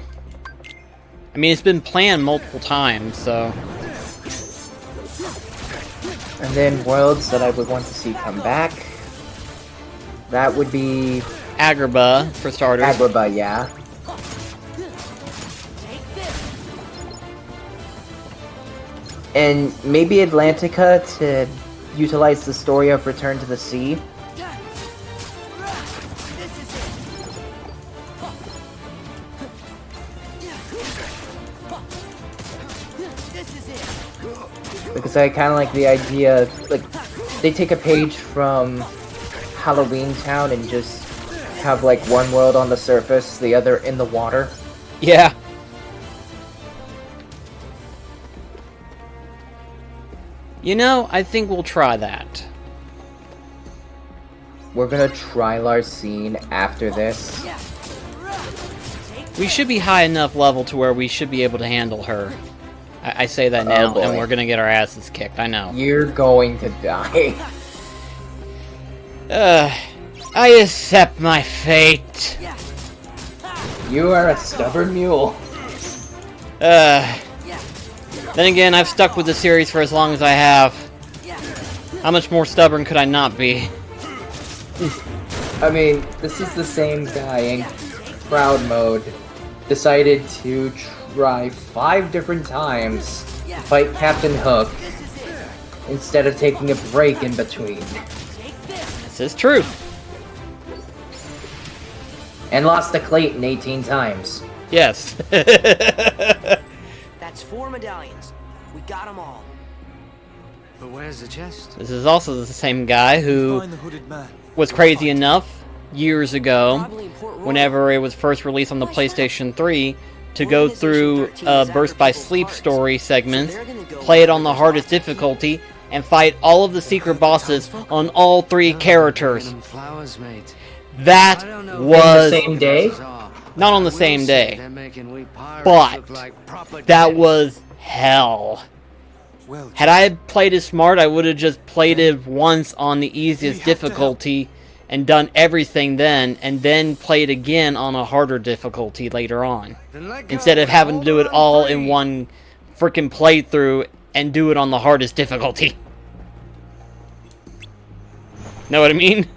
S16: I mean, it's been planned multiple times, so...
S1: And then worlds that I would want to see come back. That would be...
S16: Agrabah, for starters.
S1: Agrabah, yeah. And maybe Atlantica to utilize the story of Return to the Sea. Because I kind of like the idea, like, they take a page from Halloween Town and just have, like, one world on the surface, the other in the water.
S16: Yeah. You know, I think we'll try that.
S1: We're gonna try Larcene after this.
S16: We should be high enough level to where we should be able to handle her. I say that now, and we're gonna get our asses kicked, I know.
S1: You're going to die.
S16: I accept my fate.
S1: You are a stubborn mule.
S16: Then again, I've stuck with the series for as long as I have. How much more stubborn could I not be?
S1: I mean, this is the same guy in Proud Mode. Decided to try 5 different times to fight Captain Hook instead of taking a break in between.
S16: This is true.
S1: And lost to Clayton 18 times.
S16: Yes.
S4: That's 4 medallions. We got them all.
S11: But where's the chest?
S16: This is also the same guy who
S21: Find the hooded man.
S16: was crazy enough years ago, whenever it was first released on the PlayStation 3, to go through Burst by Sleep story segments, play it on the hardest difficulty, and fight all of the secret bosses on all 3 characters. That was...
S1: the same day?
S16: Not on the same day. But that was hell. Had I played it smart, I would have just played it once on the easiest difficulty and done everything then, and then played again on a harder difficulty later on. Instead of having to do it all in one freaking playthrough and do it on the hardest difficulty. Know what I mean?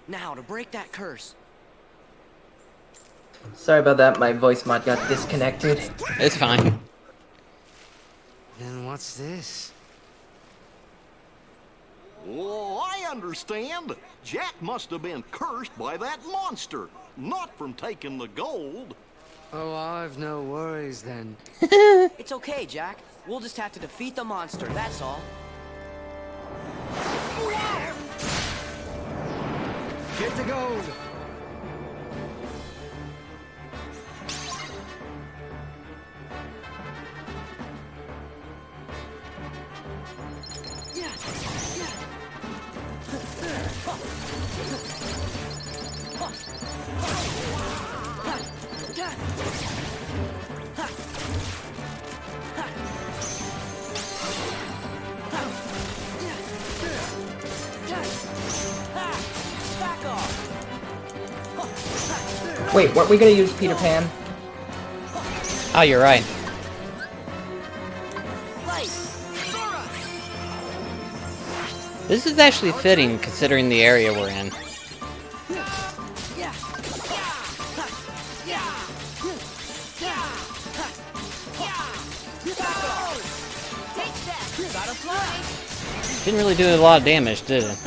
S4: Now, to break that curse.
S1: Sorry about that, my voice mod got disconnected.
S16: It's fine.
S11: Then what's this?
S7: Oh, I understand. Jack must have been cursed by that monster, not from taking the gold.
S11: Oh, I've no worries then.
S4: It's okay, Jack. We'll just have to defeat the monster, that's all.
S11: Get the gold!
S1: Wait, what, we gonna use Peter Pan?
S16: Oh, you're right. This is actually fitting, considering the area we're in. Didn't really do a lot of damage, did it?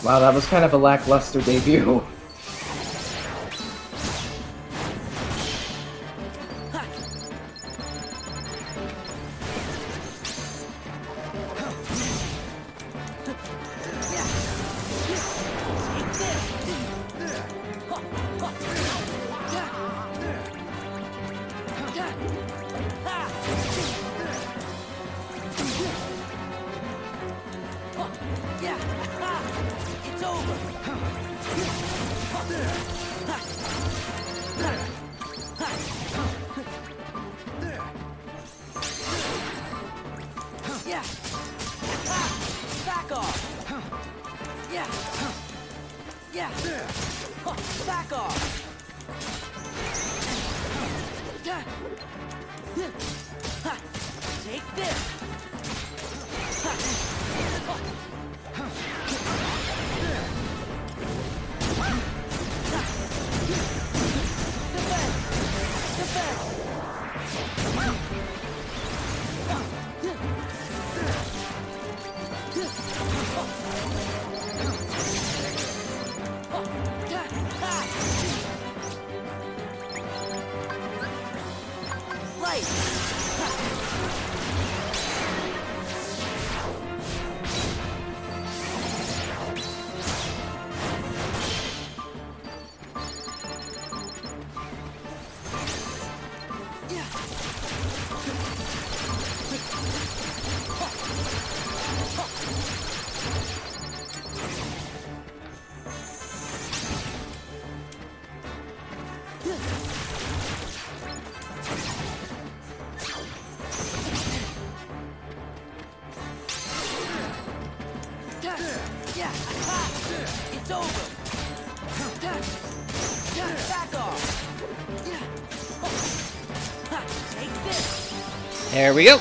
S1: Wow, that was kind of a lackluster debut.
S4: It's over. Back off. Take this.
S16: There we go.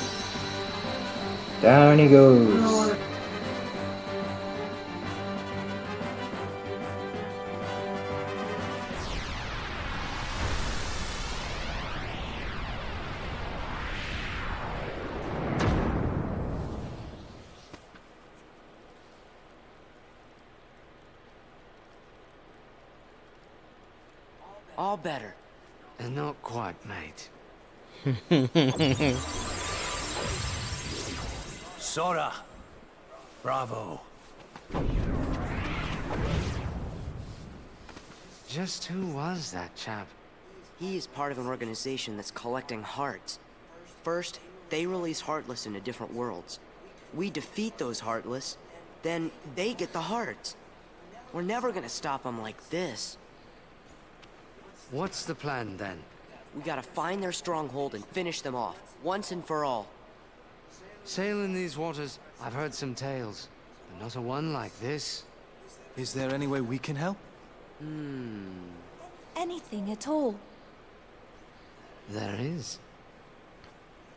S1: Down he goes.
S4: All better.
S11: And not quite, mate.
S22: Sora! Bravo.
S11: Just who was that chap?
S4: He is part of an organization that's collecting hearts. First, they release Heartless into different worlds. We defeat those Heartless, then they get the hearts. We're never gonna stop them like this.
S11: What's the plan, then?
S4: We gotta find their stronghold and finish them off, once and for all.
S11: Sailing these waters, I've heard some tales, but not a one like this.
S21: Is there any way we can help?
S20: Anything at all.
S11: There is.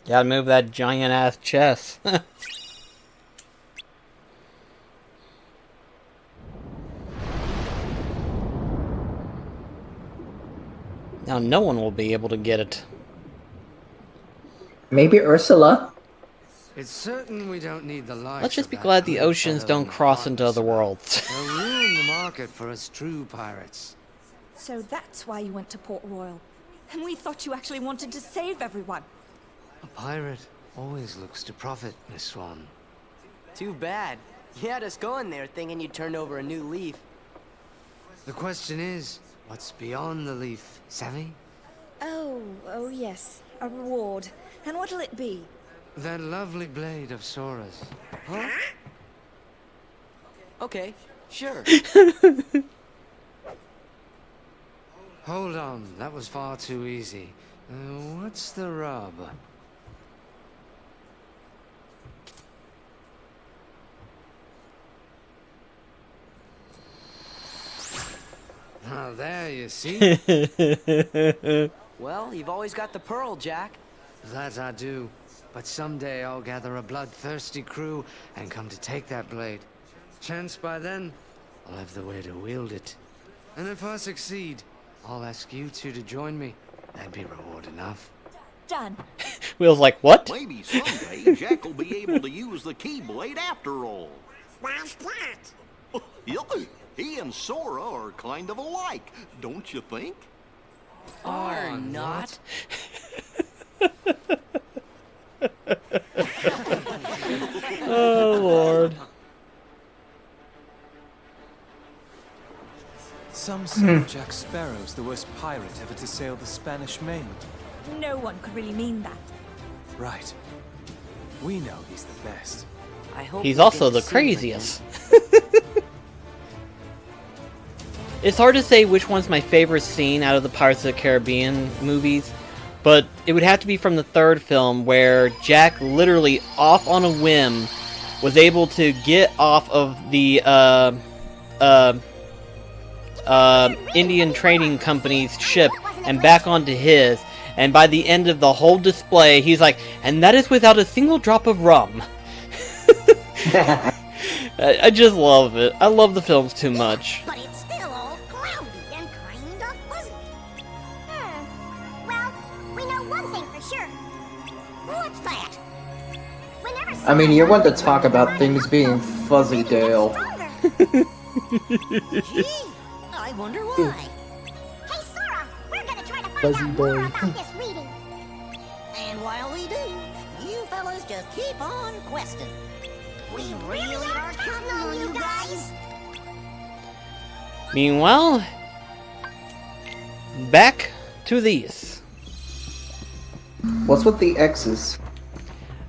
S16: Gotta move that giant ass chest. Now no one will be able to get it.
S1: Maybe Ursula?
S11: It's certain we don't need the lights.
S16: Let's just
S11: of
S16: be
S11: that
S16: glad the
S11: good
S16: oceans
S11: fellow
S16: don't
S11: in the
S16: cross into other
S11: heartless.
S16: worlds.
S11: They'll ruin the market for us true pirates.
S6: So that's why you went to Port Royal. And we thought you actually wanted to save everyone.
S11: A pirate always looks to profit, Miss Swan.
S4: Too bad. You had us going there thinking you turned over a new leaf.
S11: The question is, what's beyond the leaf, savvy?
S6: Oh yes. A reward. And what'll it be?
S11: That lovely blade of Sora's.
S4: Huh? Okay, sure.
S11: Hold on, that was far too easy. What's the rub? Now there, you see?
S4: Well, you've always got the pearl, Jack.
S11: That I do. But someday I'll gather a bloodthirsty crew and come to take that blade. Chance by then, I'll have the way to wield it. And if I succeed, I'll ask you two to join me. That'd be reward enough.
S6: Done.
S16: Will's like, what?
S7: Maybe someday Jack will be able to use the Keyblade after all.
S12: Why's that?
S7: He and Sora are kind of alike, don't you think?
S4: Are not.
S16: Oh, Lord.
S21: Some say Jack Sparrow's the worst pirate ever to sail the Spanish Main.
S6: No one could really mean that.
S21: Right. We know he's the best.
S4: I hope
S16: He's
S4: we
S16: also
S4: get
S16: the
S4: to see him
S16: craziest. It's hard to say which one's my favorite scene out of the Pirates of the Caribbean movies, but it would have to be from the third film, where Jack literally, off on a whim, was able to get off of the Indian trading company's ship and back onto his, and by the end of the whole display, he's like, and that is without a single drop of rum. I just love it. I love the films too much.
S12: But it's still all cloudy and kind of fuzzy. Well, we know one thing for sure. What's that?
S1: I mean, you're one to talk about things being fuzzy, Dale.
S12: Gee, I wonder why. Hey, Sora, we're gonna try to find
S3: Fuzzy
S12: out
S3: boy.
S12: more about this reading. And while we do, you fellas just keep on questing. We really are counting on you guys.
S16: Meanwhile, back to these.
S1: What's with the X's?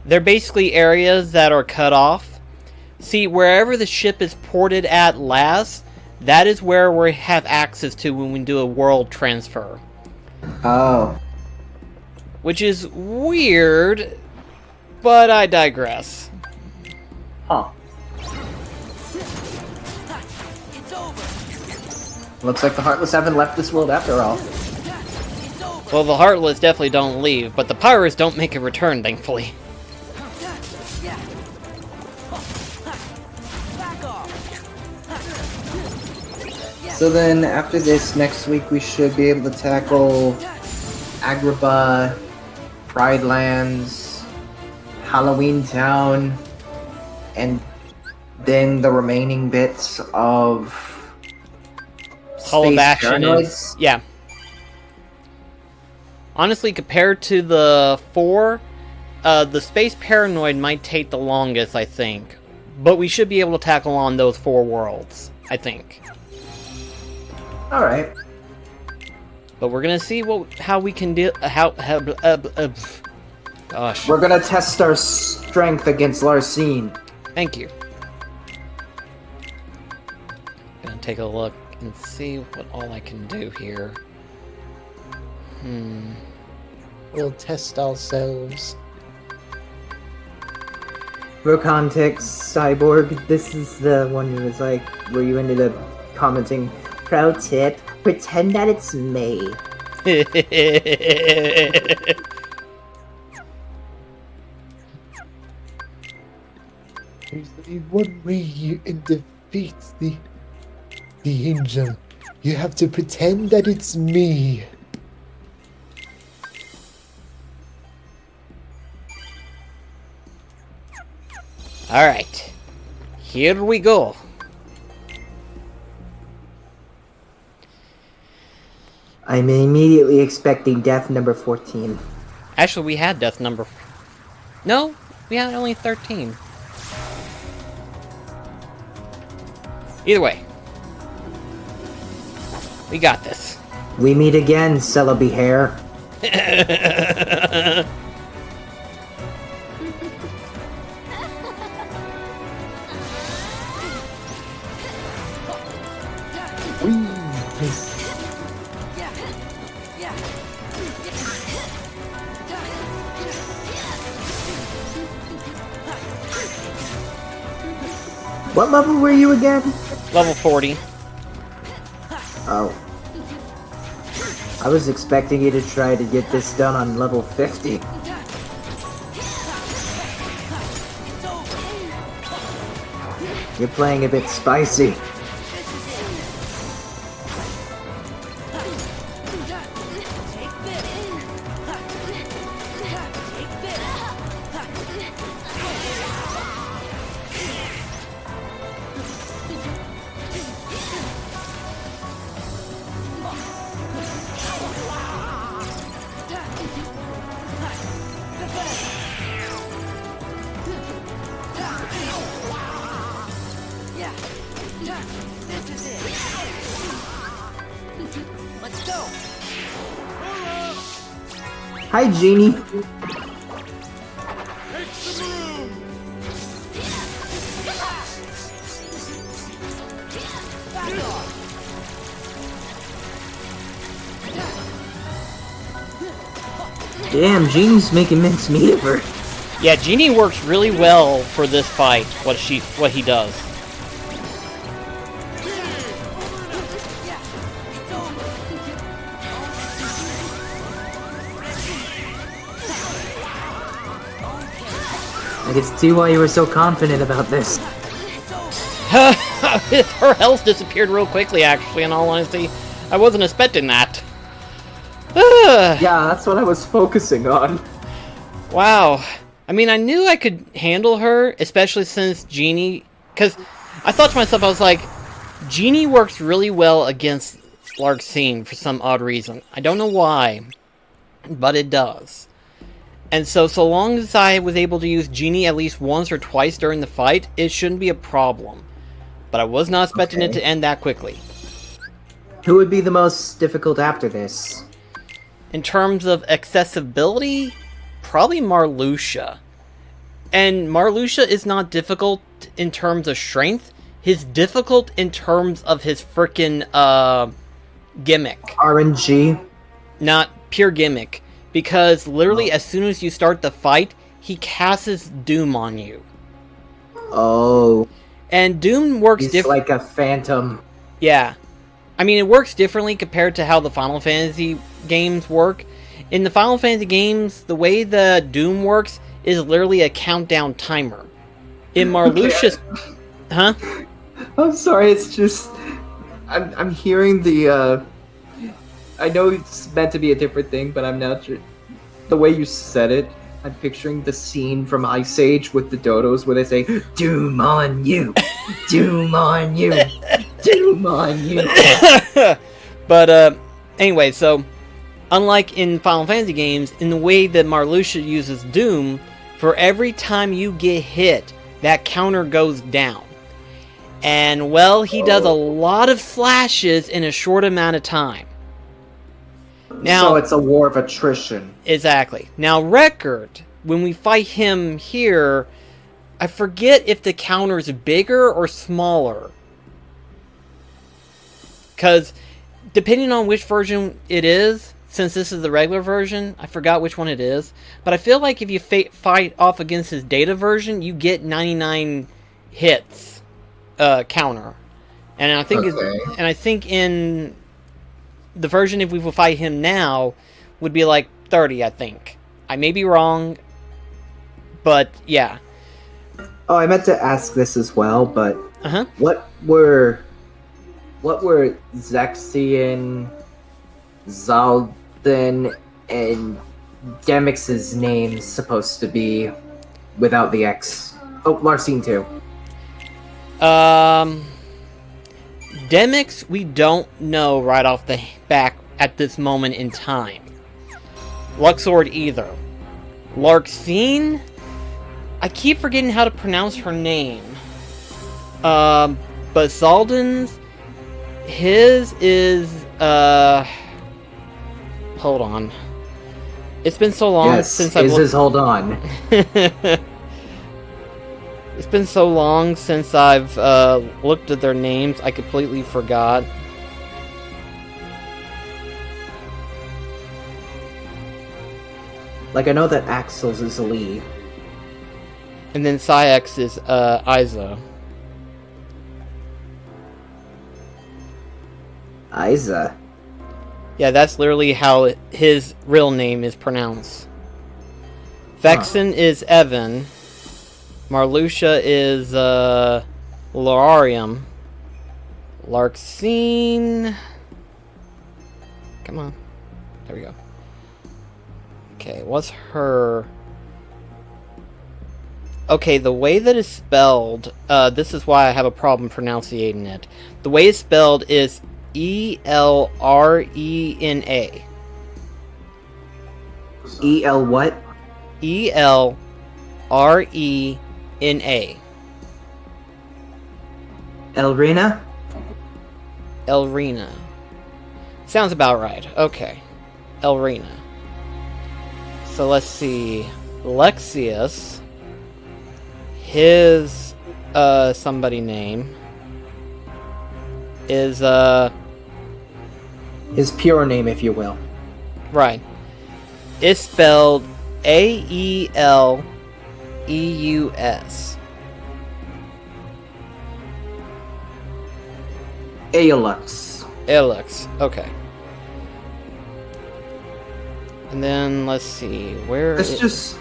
S16: They're basically areas that are cut off. See, wherever the ship is ported at last, that is where we have access to when we do a world transfer.
S1: Oh.
S16: Which is weird, but I digress.
S1: Huh. Looks like the Heartless haven't left this world after all.
S16: Well, the Heartless definitely don't leave, but the pirates don't make a return, thankfully.
S1: So then, after this, next week we should be able to tackle Agrabah, Pride Lands, Halloween Town, and then the remaining bits of
S16: Hall of
S1: Space
S16: Action
S1: Paranoids.
S16: is... Yeah. Honestly, compared to the 4, the Space Paranoid might take the longest, I think. But we should be able to tackle on those 4 worlds, I think.
S1: Alright.
S16: But we're gonna see how we can deal... Gosh.
S1: We're gonna test our strength against Larcene.
S16: Thank you. Gonna take a look and see what all I can do here.
S3: We'll test ourselves.
S1: For context, Cyborg, this is the one who was like, where you ended up commenting, pro tip, pretend that it's me.
S3: There's only one way you can defeat the angel. You have to pretend that it's me.
S16: Alright. Here we go.
S1: I'm immediately expecting death number 14.
S16: Actually, we had death number... No, we had only 13. Either way. We got this.
S1: We meet again, Celebi Hair. What level were you again?
S16: Level 40.
S1: Oh. I was expecting you to try to get this done on level 50. You're playing a bit spicy. Hi, Genie. Damn, Genie's making mincemeat of her.
S16: Yeah, Genie works really well for this fight, what he does.
S1: I can see why you were so confident about this.
S16: Her health disappeared real quickly, actually, in all honesty. I wasn't expecting that.
S1: Yeah, that's what I was focusing on.
S16: Wow. I mean, I knew I could handle her, especially since Genie... Because I thought to myself, I was like, Genie works really well against Larxene for some odd reason. I don't know why, but it does. And so long as I was able to use Genie at least once or twice during the fight, it shouldn't be a problem. But I was not expecting it to end that quickly.
S1: Who would be the most difficult after this?
S16: In terms of accessibility, probably Marluxia. And Marluxia is not difficult in terms of strength. He's difficult in terms of his frickin' gimmick.
S1: RNG?
S16: Not pure gimmick. Because literally as soon as you start the fight, he casts Doom on you.
S1: Oh.
S16: And Doom works different.
S1: Like a phantom.
S16: Yeah. I mean, it works differently compared to how the Final Fantasy games work. In the Final Fantasy games, the way the Doom works is literally a countdown timer. In Marluxia's... Huh?
S1: I'm sorry, it's just... I'm hearing the, I know it's meant to be a different thing, but I'm not sure. The way you said it, I'm picturing the scene from Ice Age with the dodos where they say, Doom on you! Doom on you! Doom on you!
S16: But, anyway, so... Unlike in Final Fantasy games, in the way that Marluxia uses Doom, for every time you get hit, that counter goes down. And, well, he does a lot of slashes in a short amount of time. Now,
S1: so it's a war of attrition.
S16: Exactly. Now, Record, when we fight him here, I forget if the counter is bigger or smaller. Because, depending on which version it is, since this is the regular version, I forgot which one it is. But I feel like if you fight off against his data version, you get 99 hits counter. And I think I think in the version if we will fight him now would be like 30, I think. I may be wrong, but yeah.
S1: Oh, I meant to ask this as well, but what were Zexion, Zaldin, and Demix's names supposed to be without the X? Oh, Larcene too.
S16: Demyx, we don't know right off the back at this moment in time. Luxord either. Larcene, I keep forgetting how to pronounce her name. But Zaldan's, his is, hold on. It's been so long since I've
S1: hold on.
S16: It's been so long since I've looked at their names, I completely forgot.
S1: Like, I know that Axel's is Lee.
S16: And then Syx is Isa.
S1: Isa?
S16: Yeah, that's literally how his real name is pronounced. Vexen is Evan. Marluxia is Lorarium. Larcene. Come on. There we go. Okay, what's her... Okay, the way that it's spelled, this is why I have a problem pronouncing it. The way it's spelled is E-L-R-E-N-A.
S1: E-L what?
S16: E-L-R-E-N-A.
S1: Elrina?
S16: Elrina. Sounds about right. Okay. Elrina. So let's see. Lexius. His, somebody name is,
S1: his pure name, if you will.
S16: Right. It's spelled A-E-L-E-U-S.
S1: Aelux.
S16: Aelux, okay. And then, let's see,
S1: It's just...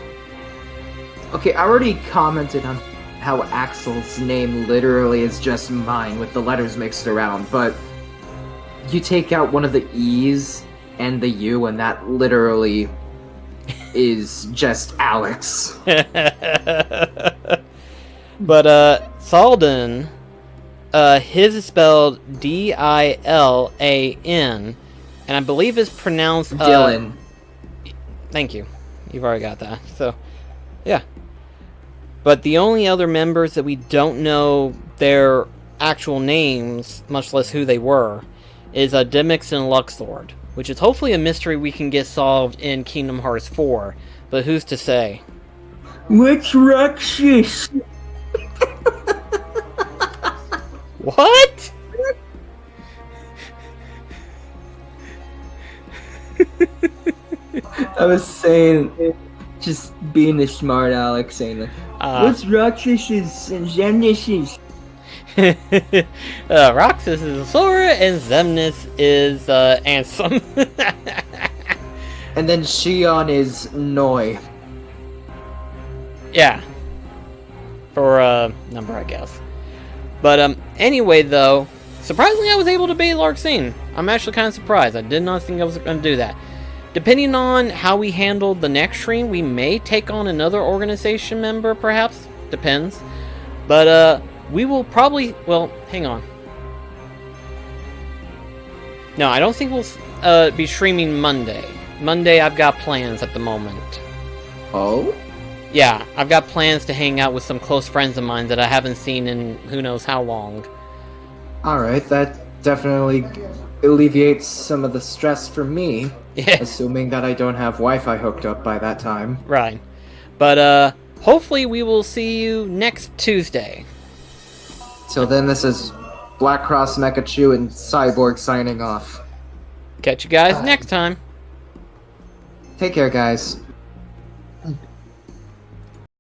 S1: Okay, I already commented on how Axel's name literally is just mine with the letters mixed around, but you take out one of the E's and the U, and that literally is just Alex.
S16: But, Zaldan, his is spelled D-I-L-A-N, and I believe it's pronounced,
S1: Dylan.
S16: Thank you. You've already got that, so, yeah. But the only other members that we don't know their actual names, much less who they were, is Demyx and Luxord, which is hopefully a mystery we can get solved in Kingdom Hearts 4, but who's to say?
S1: Which Roxas?
S16: What?
S1: I was saying, just being a smart Alex, saying, what's Roxas's and Xemnis's?
S16: Roxas is Sora, and Xemnas is Ansem.
S1: And then Shion is Noi.
S16: Yeah. For number, I guess. But anyway, though, surprisingly, I was able to beat Larcene. I'm actually kind of surprised. I did not think I was going to do that. Depending on how we handle the next stream, we may take on another organization member, perhaps. Depends. But we will probably... Well, hang on. No, I don't think we'll be streaming Monday. Monday, I've got plans at the moment.
S1: Oh?
S16: Yeah, I've got plans to hang out with some close friends of mine that I haven't seen in who knows how long.
S1: Alright, that definitely alleviates some of the stress for me.
S16: Yeah.
S1: Assuming that I don't have Wi-Fi hooked up by that time.
S16: Right. But, hopefully we will see you next Tuesday.
S1: So then this is Black Cross, Mekachu, and Cyborg signing off.
S16: Catch you guys next time.
S1: Take care, guys.